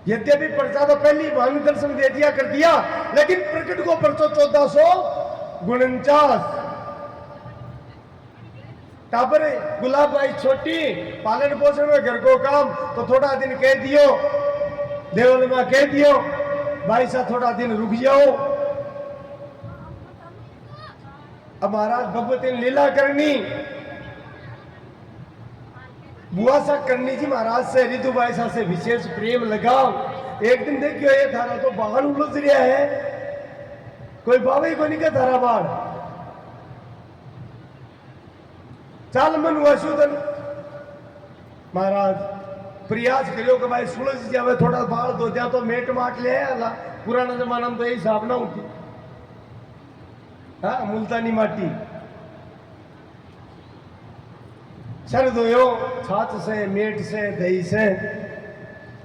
यद्यपि प्रजा तो पहली वाणी दर्शन दे दिया कर दिया लेकिन प्रकट को परसों 1449 टाबर गुलाब भाई छोटी पालन पोषण में घर को काम तो थोड़ा दिन कह दियो देवल में कह दियो भाई साहब थोड़ा दिन रुक जाओ। अब महाराज भगवती ने लीला करनी बुआ सा करनी जी महाराज से रितु भाई साहब से विशेष प्रेम लगाओ। एक दिन देखियो ये थारा तो बाहर उलझ रहा है कोई बाबा ही को नहीं का थारा बाढ़ चाल मन हुआ शुदन महाराज प्रयास करियो कि भाई सुलझ जावे थोड़ा बाल दो दिया तो मेट माट ले आला पुराना जमाना में तो यही साफ ना होती। हाँ मुल्तानी माटी सर धोयो छाछ से मेट से दही से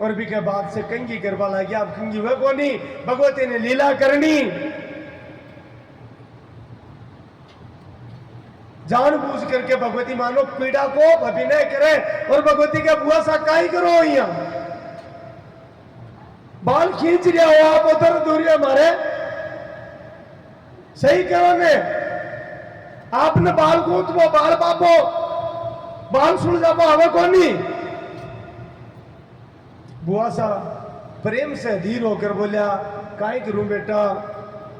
और भी के बाद से कंगी करवा लगी। अब कंगी हुए को नहीं भगवती ने लीला करनी जानबूझ करके भगवती मानो पीड़ा को अभिनय करे और भगवती का बुआ सा काई करो यहाँ बाल खींच रहा हो आप उधर दूरिया मारे सही करो ने आपने बाल कूदबो बाल बाबो बाल सुल जाबो हवे कोनी। बुआ सा प्रेम से धीर होकर बोलिया काई करूं बेटा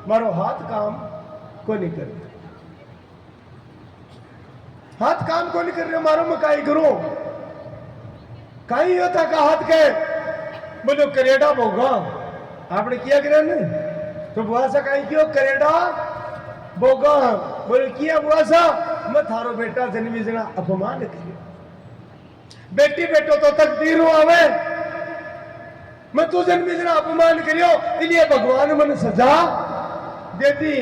मारो हाथ काम को नहीं कर हाथ काम को नहीं कर रहे मारो मैं काई करूं काई होता का हाथ के बोलो करेडा बोगा आपने किया करे नहीं तो बुआ सा काई क्यों करेडा बोगा बोले किया बुआ सा मैं थारो बेटा जन्मी जना अपमान करियो बेटी बेटो तो तकदीर आवे मैं तू जन्मी जना अपमान करियो इसलिए भगवान मन सजा देती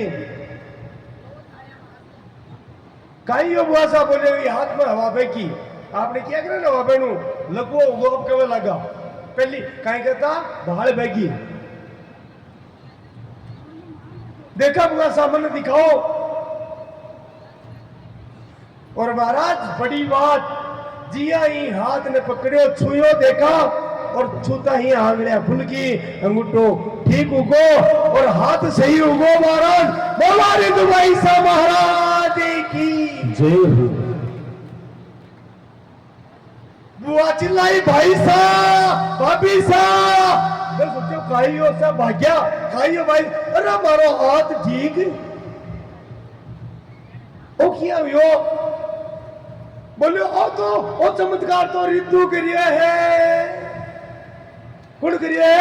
काई यो बुआ सा बोले हाथ में हवा फेंकी आपने किया करे ना हवा बेनू लगो वो अब केवल लगा पहली काई कहता भाड़ बेगी देखा बुआ सा मन दिखाओ और महाराज बड़ी बात जिया ही हाथ ने पकड़ियो छुयो देखा और छूता ही आंगलियां खुल की अंगूठो ठीक उगो और हाथ सही उगो महाराज बोला रितु भाई सा महाराज की जय हो। बुआ चिल्लाई भाई सा भाभी सा मैं सोचो खाइयो सा भाग्या खाइयो भाई अरे मारो हाथ ठीक ओ किया यो बोले ओ चमत्कार तो रितु करिए है कौन करिए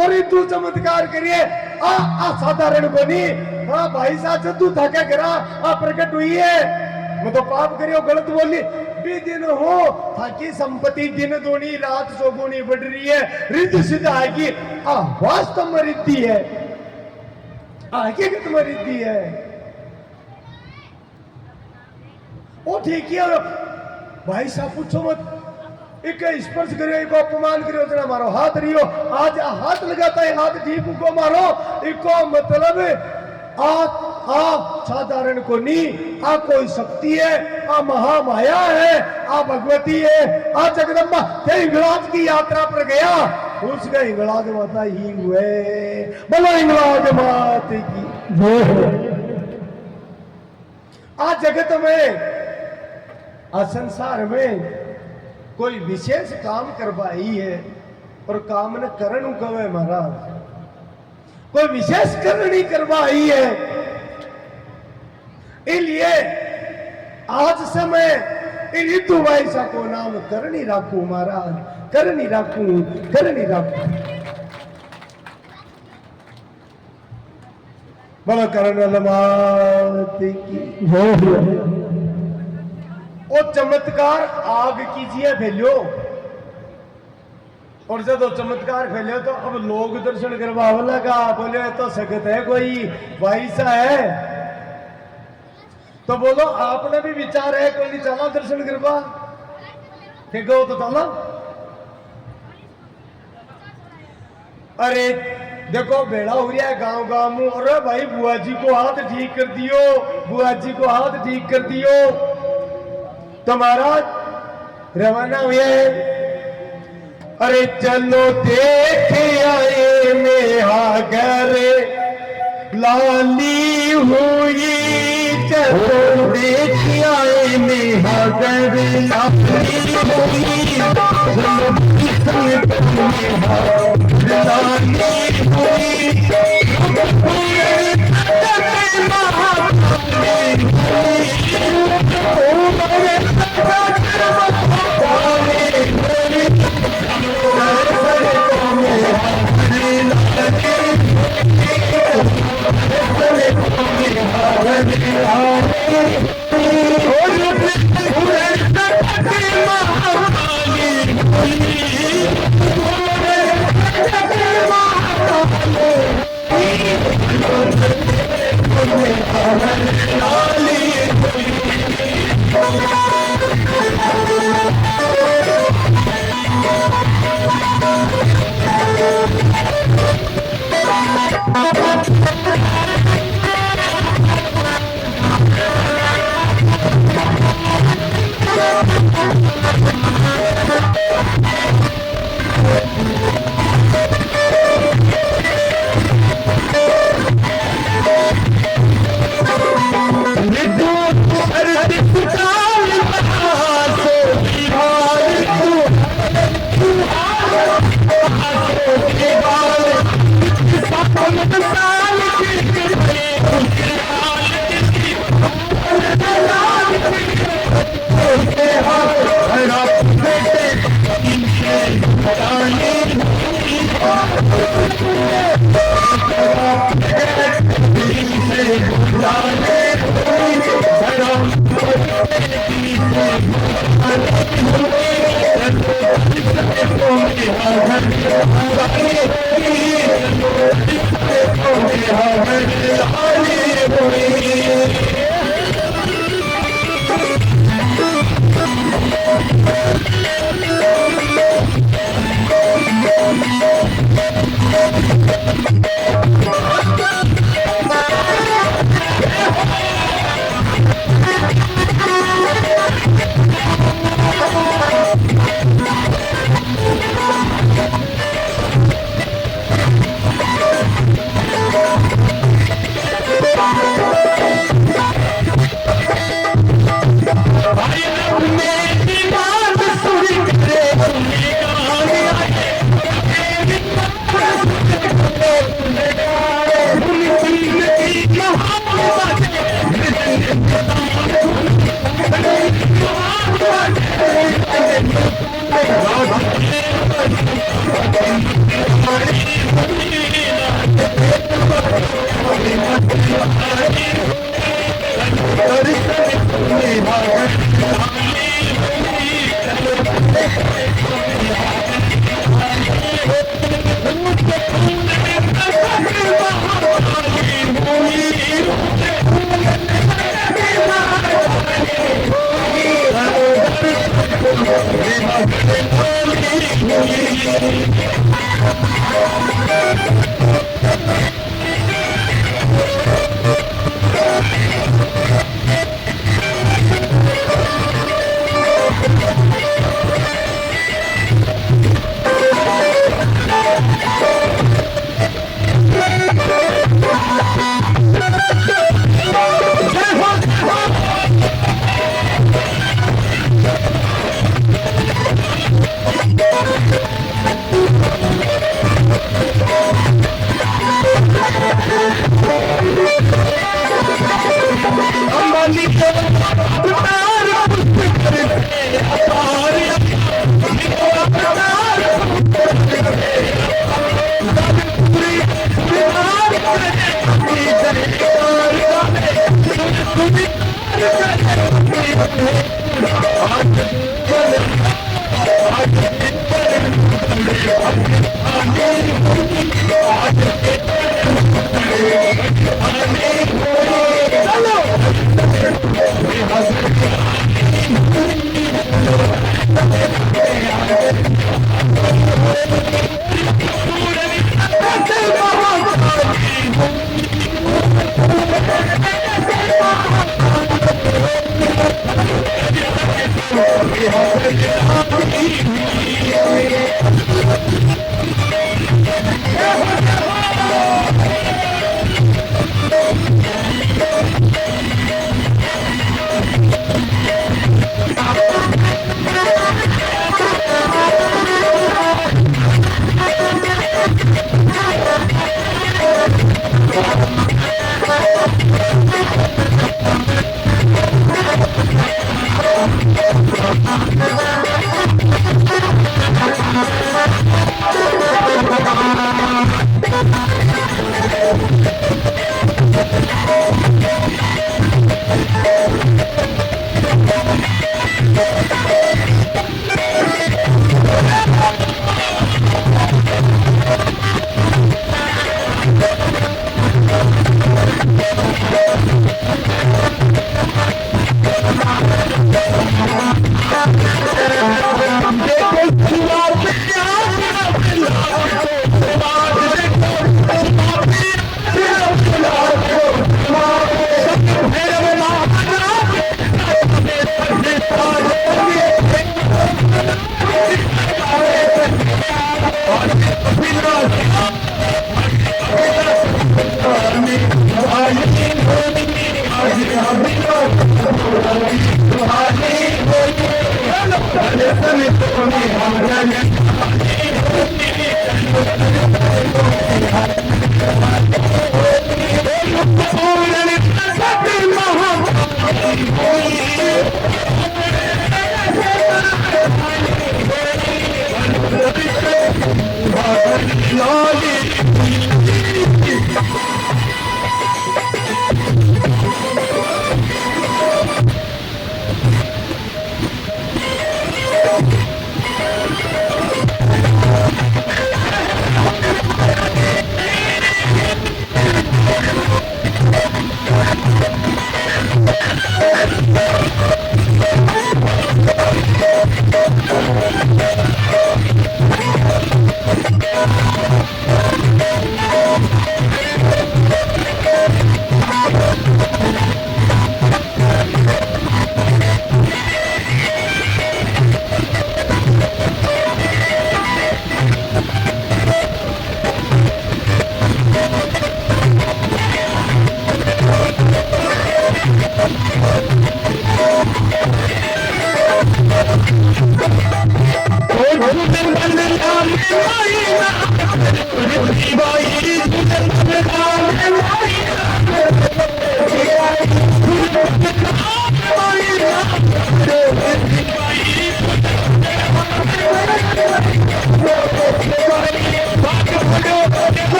और रितु चमत्कार करिए आ साधारण को नहीं हाँ भाई साहब जदू थके करा आ प्रकट हुई है मैं तो पाप करियो गलत बोली भी दिन हो ताकि संपत्ति दिन दूनी रात चौगुनी बढ़ रही है, रिद्ध सिद्ध आएगी। वास्तव में रिद्धि है, हकीकत में रिद्धि है। वो ठीक है भाई साहब, पूछो मत, एक स्पर्श करो, एक अपमान करो, उतना मारो, हाथ रियो, आज हाथ लगाता है, हाथ ठीक को मारो, इको मतलब साधारण को नहीं, कोई शक्ति है, महामाया है, भगवती है, जगदम्बा। हिंगलाज की यात्रा पर गया, उसका हिंगलाज माता ही हुए, बोलो हिंगलाज मात की। जगत में, संसार में कोई विशेष काम करवाई है, और काम न करण कवे महाराज, कोई विशेष करनी करवाई है। इसलिए आज समय इन रितु वैसा को नाम करनी राखू महाराज, करनी राखू, करनी राखू। बोलो करण मात की। वो चमत्कार आग कीजिए फैलो, और जब वो चमत्कार फैले तो अब लोग दर्शन करवाने लगा, बोले तो सकत है कोई भाई सा है, तो बोलो आपने भी विचार है, कोई नहीं चला दर्शन करवा के गो तो चला। अरे देखो बेड़ा हो रहा है गांव गांव में, अरे भाई बुआ जी को हाथ ठीक कर दियो, बुआ जी को हाथ ठीक कर दियो, तो महाराज रवाना हुए। अरे चलो देख आए मेहागर लाली हुई, चलो देख आए मेहागर लाली हुई, लाली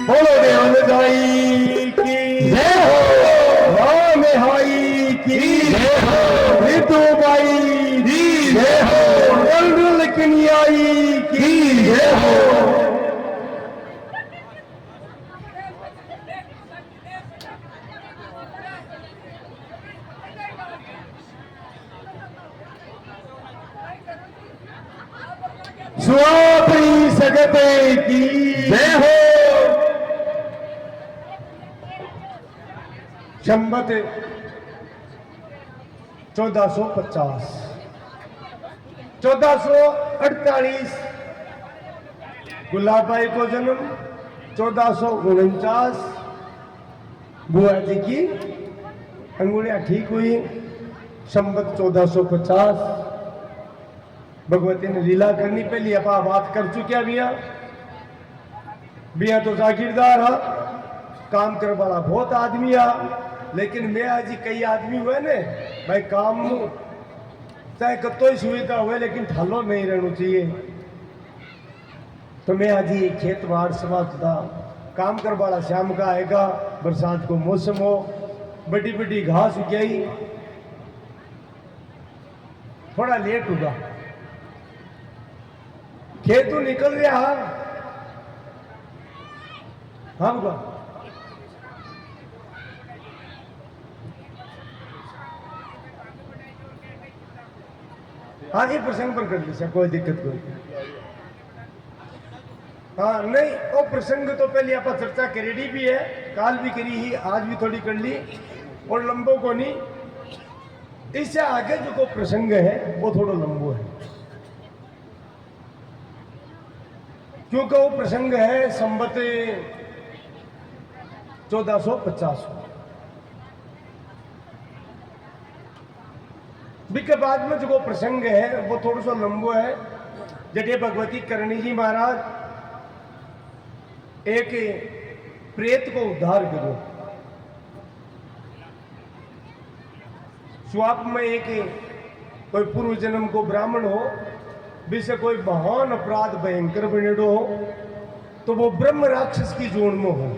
बोलो देवन दाई की जय हो, राम हाई की जय हो, ऋतु बाई की जय हो, कन्याई की जय हो। स्वापी सगते की जय हो। संवत 1450 1448 गुलाबाई को जन्म 1449 बुआ जी की अंगुलियां ठीक हुई। संवत 1450 भगवती ने लीला करनी पहली अपा बात कर चुकिया बिया तो जागीरदार है, काम कर वाला बहुत आदमी आ, लेकिन मैं आज कई आदमी हुए ने भाई काम चाहे कतो ही सुविधा हुए लेकिन ठालो नहीं रहना चाहिए। तो मैं आज ही खेत बाहर समाजता काम कर वाला शाम का आएगा, बरसात को मौसम हो, बड़ी बड़ी घास उगाई, थोड़ा लेट होगा, खेत तो निकल रहा हम का हाँ ये प्रसंग पर कर लीजिए, कोई दिक्कत कोई। हाँ नहीं वो प्रसंग तो पहले आप चर्चा करेडी भी है, काल भी करी ही, आज भी थोड़ी कर ली और लंबो को नहीं। इससे आगे जो को प्रसंग है वो थोड़ा लंबो है, क्योंकि वो प्रसंग है संवत 1450 के बाद में जो प्रसंग है वो थोड़ा सा लंबो है। जटे भगवती करणी जी महाराज एक प्रेत को उद्धार करो। स्वाप में एक कोई पूर्व जन्म को ब्राह्मण हो, विसे कोई महान अपराध भयंकर बनेडो हो, तो वो ब्रह्म राक्षस की जोड़ में हो।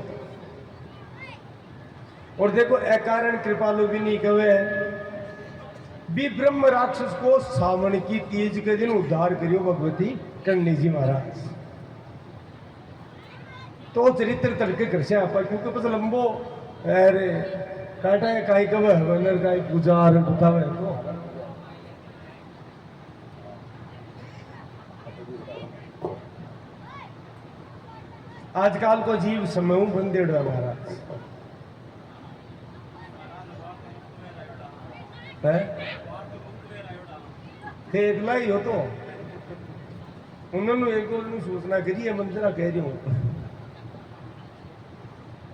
और देखो अकारण कृपालु भी नहीं कहे भी ब्रह्म राक्षस को सावन की तीज के दिन उद्धार करियो भगवती करणी जी महाराज। तो चरित्र तड़के घर से आपा, क्योंकि बस लंबो अरे काटा है काई कब हवनर काई पूजा बतावे तो आजकल को जीव समय बंदे महाराज है एकला ही हो तो उन्होंने एक सूचना करी है, मंदिर कह रही हूँ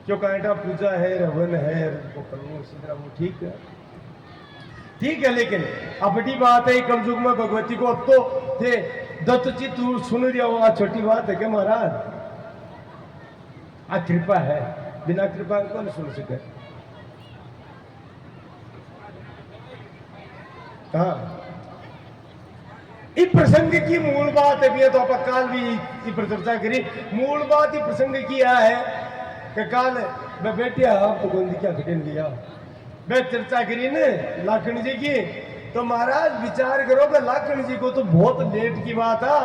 क्यों कांटा पूजा है रवन है वो ठीक है ठीक है। लेकिन अब बड़ी बात है कलयुग में भगवती को अब तो थे दत्तचित सुन रहा हो, छोटी बात है क्या महाराज? आ कृपा है, बिना कृपा कौन सुन सके? हाँ इस प्रसंग की मूल बात है तो आप काल भी इस पर चर्चा करी। मूल बात इस प्रसंग की यह है कि काल मैं बैठिया आप तो गोंदी क्या घटन लिया मैं चर्चा करी न लाखन जी की, तो महाराज विचार करो कि लाखन जी को तो बहुत लेट की बात है।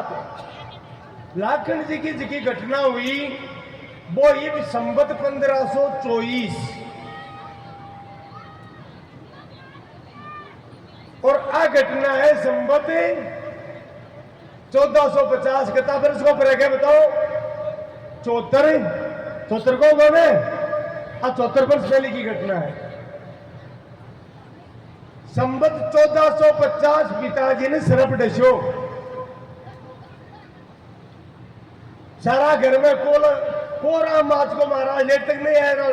लाखन जी की जिकी घटना हुई वो ये संवत 1524 और आ घटना है संवत 1450 कितना वर्ष को पर है बताओ 74 को उन्होंने 74 वर्ष पहले की घटना है। संवत 1450 पिताजी ने सरप डसो, सारा घर में कोरा माच को महाराज लेट तक नहीं आया।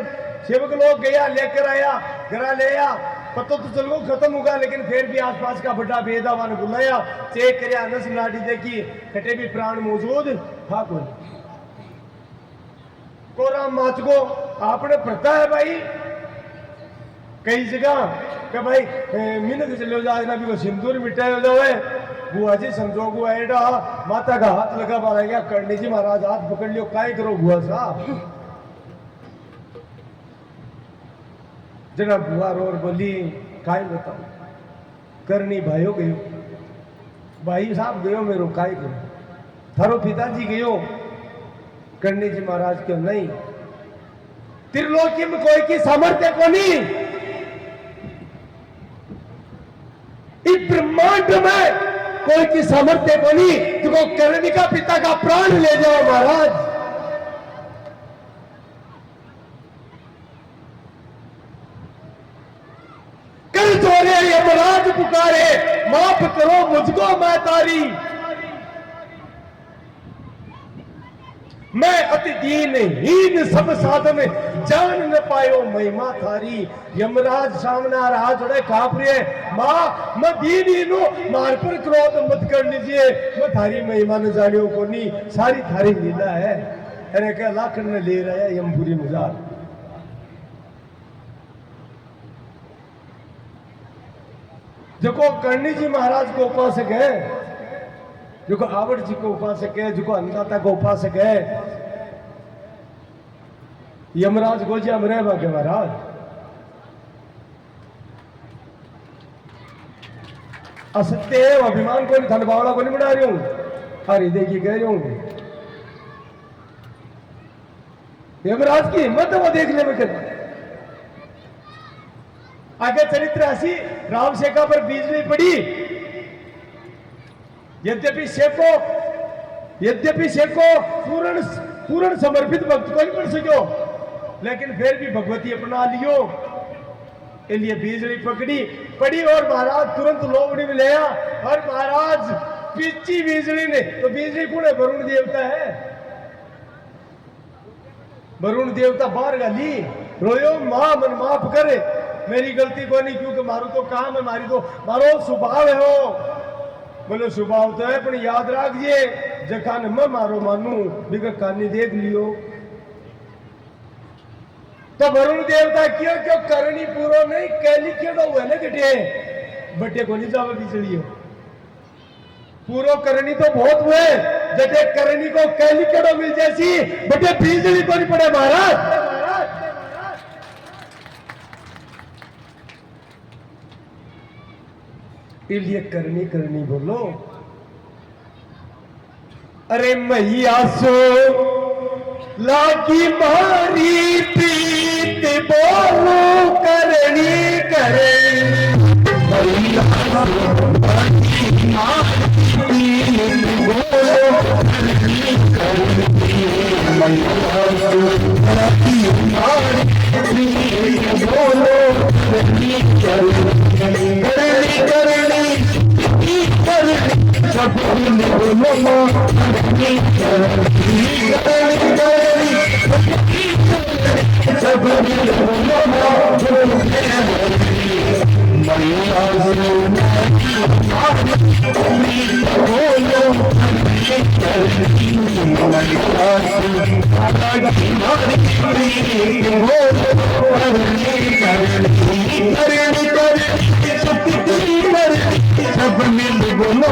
सेवक लोग गया लेकर आया घर ले आया, पता तो चलो खत्म होगा, लेकिन फिर भी आसपास का बड़ा बेदावा ने बुलाया, चेक कर नस नाड़ी देखी कटे भी प्राण मौजूद था कोई। कोरा माच को आपने पता है भाई कई जगह कि भाई मिनक चले जाए ना भी वो सिंदूर मिटाए हो जाए। बुआ जी संजोग हुआ एडा माता का हाथ लगा मारा गया करने जी महाराज हाथ पकड़ लियो काय करो बुआ साहब। जना बुआ रोर बोली काय बताओ करनी भाइयों गयो, भाई साहब गयो मेरो काय करो, थारो पिताजी गयो करनी जी महाराज क्यों नहीं, त्रिलोकी में कोई की सामर्थ्य को नहीं, इस ब्रह्मांड में कोई की सामर्थ्य को नहीं तो करनी का पिता का प्राण ले जाओ महाराज। कर चोरे यमराज पुकारे माफ करो मुझको मैं तारी, मैं अति दीन हीन सब साधन जान न पायो महिमा थारी। यमराज सामने आ रहा जोड़े काप रहे माँ मैं दीन हीन हूं मार पर क्रोध मत कर लीजिए, मैं थारी महिमा न जानियो को नहीं सारी थारी लीला है। अरे क्या लाखन ने ले रहा है यमपुरी मजाक। जो करणी जी महाराज को उपासक है, जो आवड़ जी को उपासक है, जो अन्नदाता को उपासक है, यमराज गोजिया मरे भाग्य महाराज असत्य है अभिमान को नहीं धनबावड़ा को नहीं बना रही हूं। अरे देखिए कह रही हूं यमराज की हिम्मत है वो देखने में करना। आगे चरित्र ऐसी राम शेखा पर बिजली पड़ी, यद्यपि शेखो पूर्ण समर्पित भक्त को नहीं पढ़ सको, लेकिन फिर भी भगवती अपना लियो इसलिए बिजली पड़ी और महाराज तुरंत लोबड़ी में ले आया। और महाराज पीछी बिजली ने तो बिजली कौन है? वरुण देवता है। वरुण देवता बाहर गाली रोयो मां मन माफ करे मेरी गलती को नहीं, क्योंकि मारो तो काम है, मारो स्वभाव है हो। बोलो स्वभाव तो है पर याद रखिए जखान मैं मारो मानू बिगर कानी देख लियो। तो वरुण देवता क्यों करनी पूरो नहीं कैली केड़ो हुए ना गटे बटे को नहीं जावे बिजली हो पूरो करनी तो बहुत हुए जटे करनी को कैली केड़ो मिल जैसी बटे बिजली को नहीं पड़े महाराज। इसलिए करनी बोलो। अरे मैया सो लागी मारी प्रीत बोलो करनी करे मैया सो लागी मारी बोलो करनी करे मैया सो लागी मारी बोलो करनी सब मिल बोलो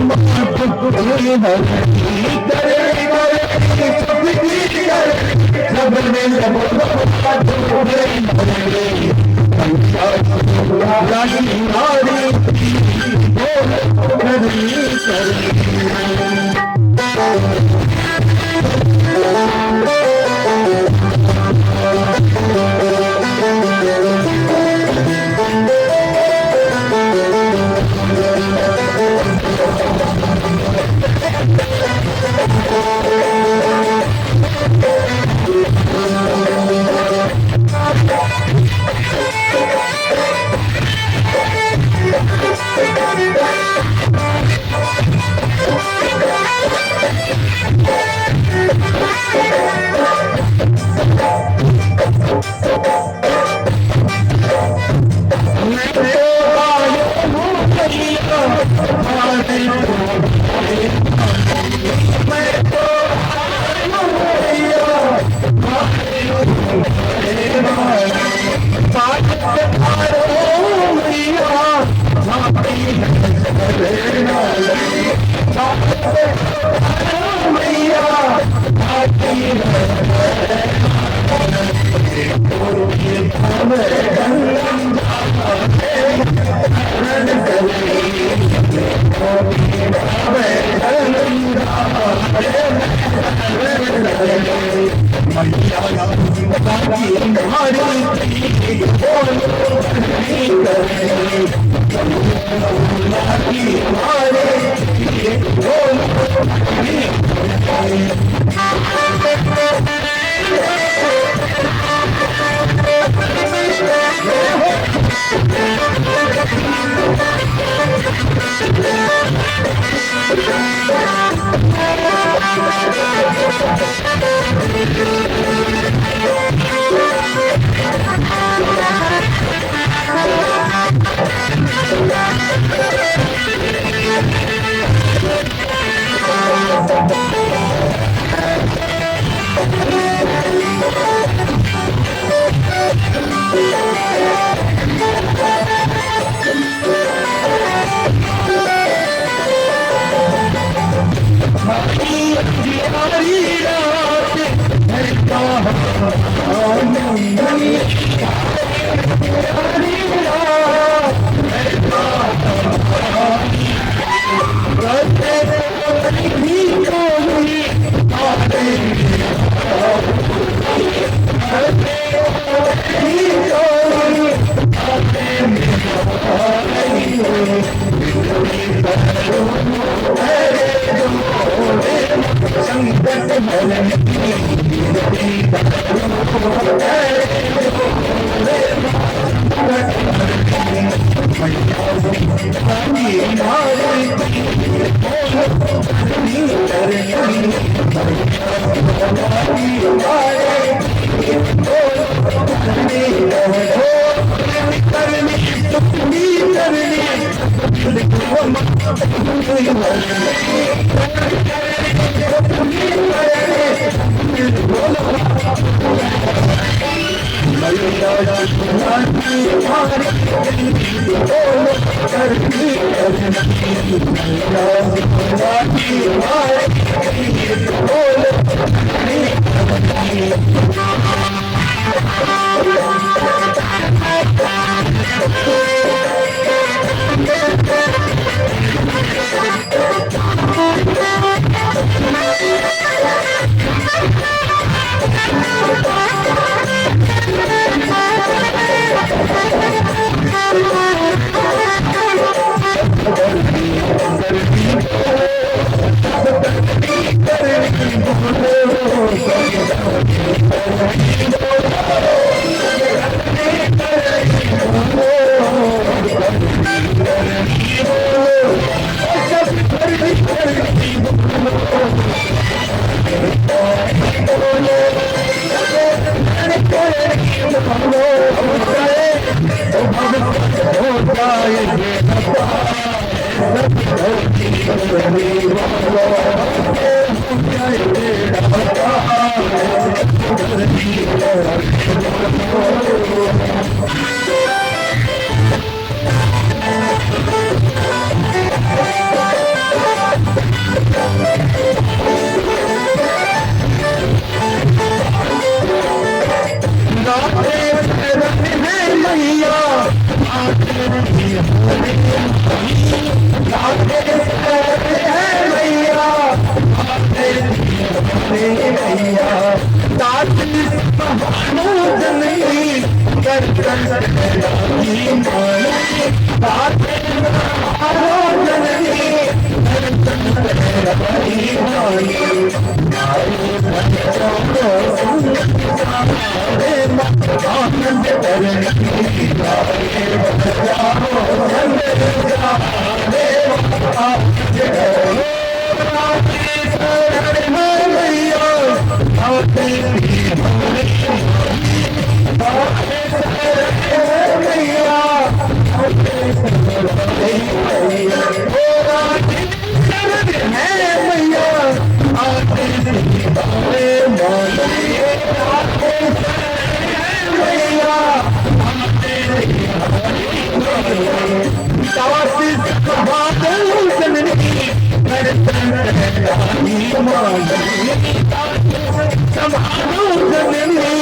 संभालो जननी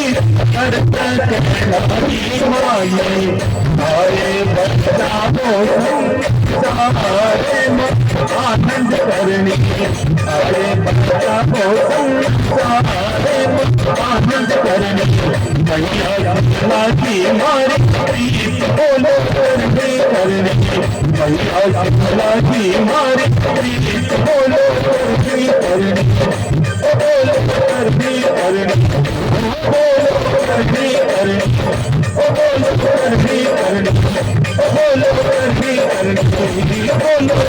करता माये आए बचाओ संसारे आनंद करनी अरे बचाओ संसारे आनंद करनी मैया की मारी बोलो करनी करनी मैया की मारी बोलो करनी करनी बोलो करनी करनी बोलो करनी करनी बोलो करनी करनी बोलो करनी करनी बोलो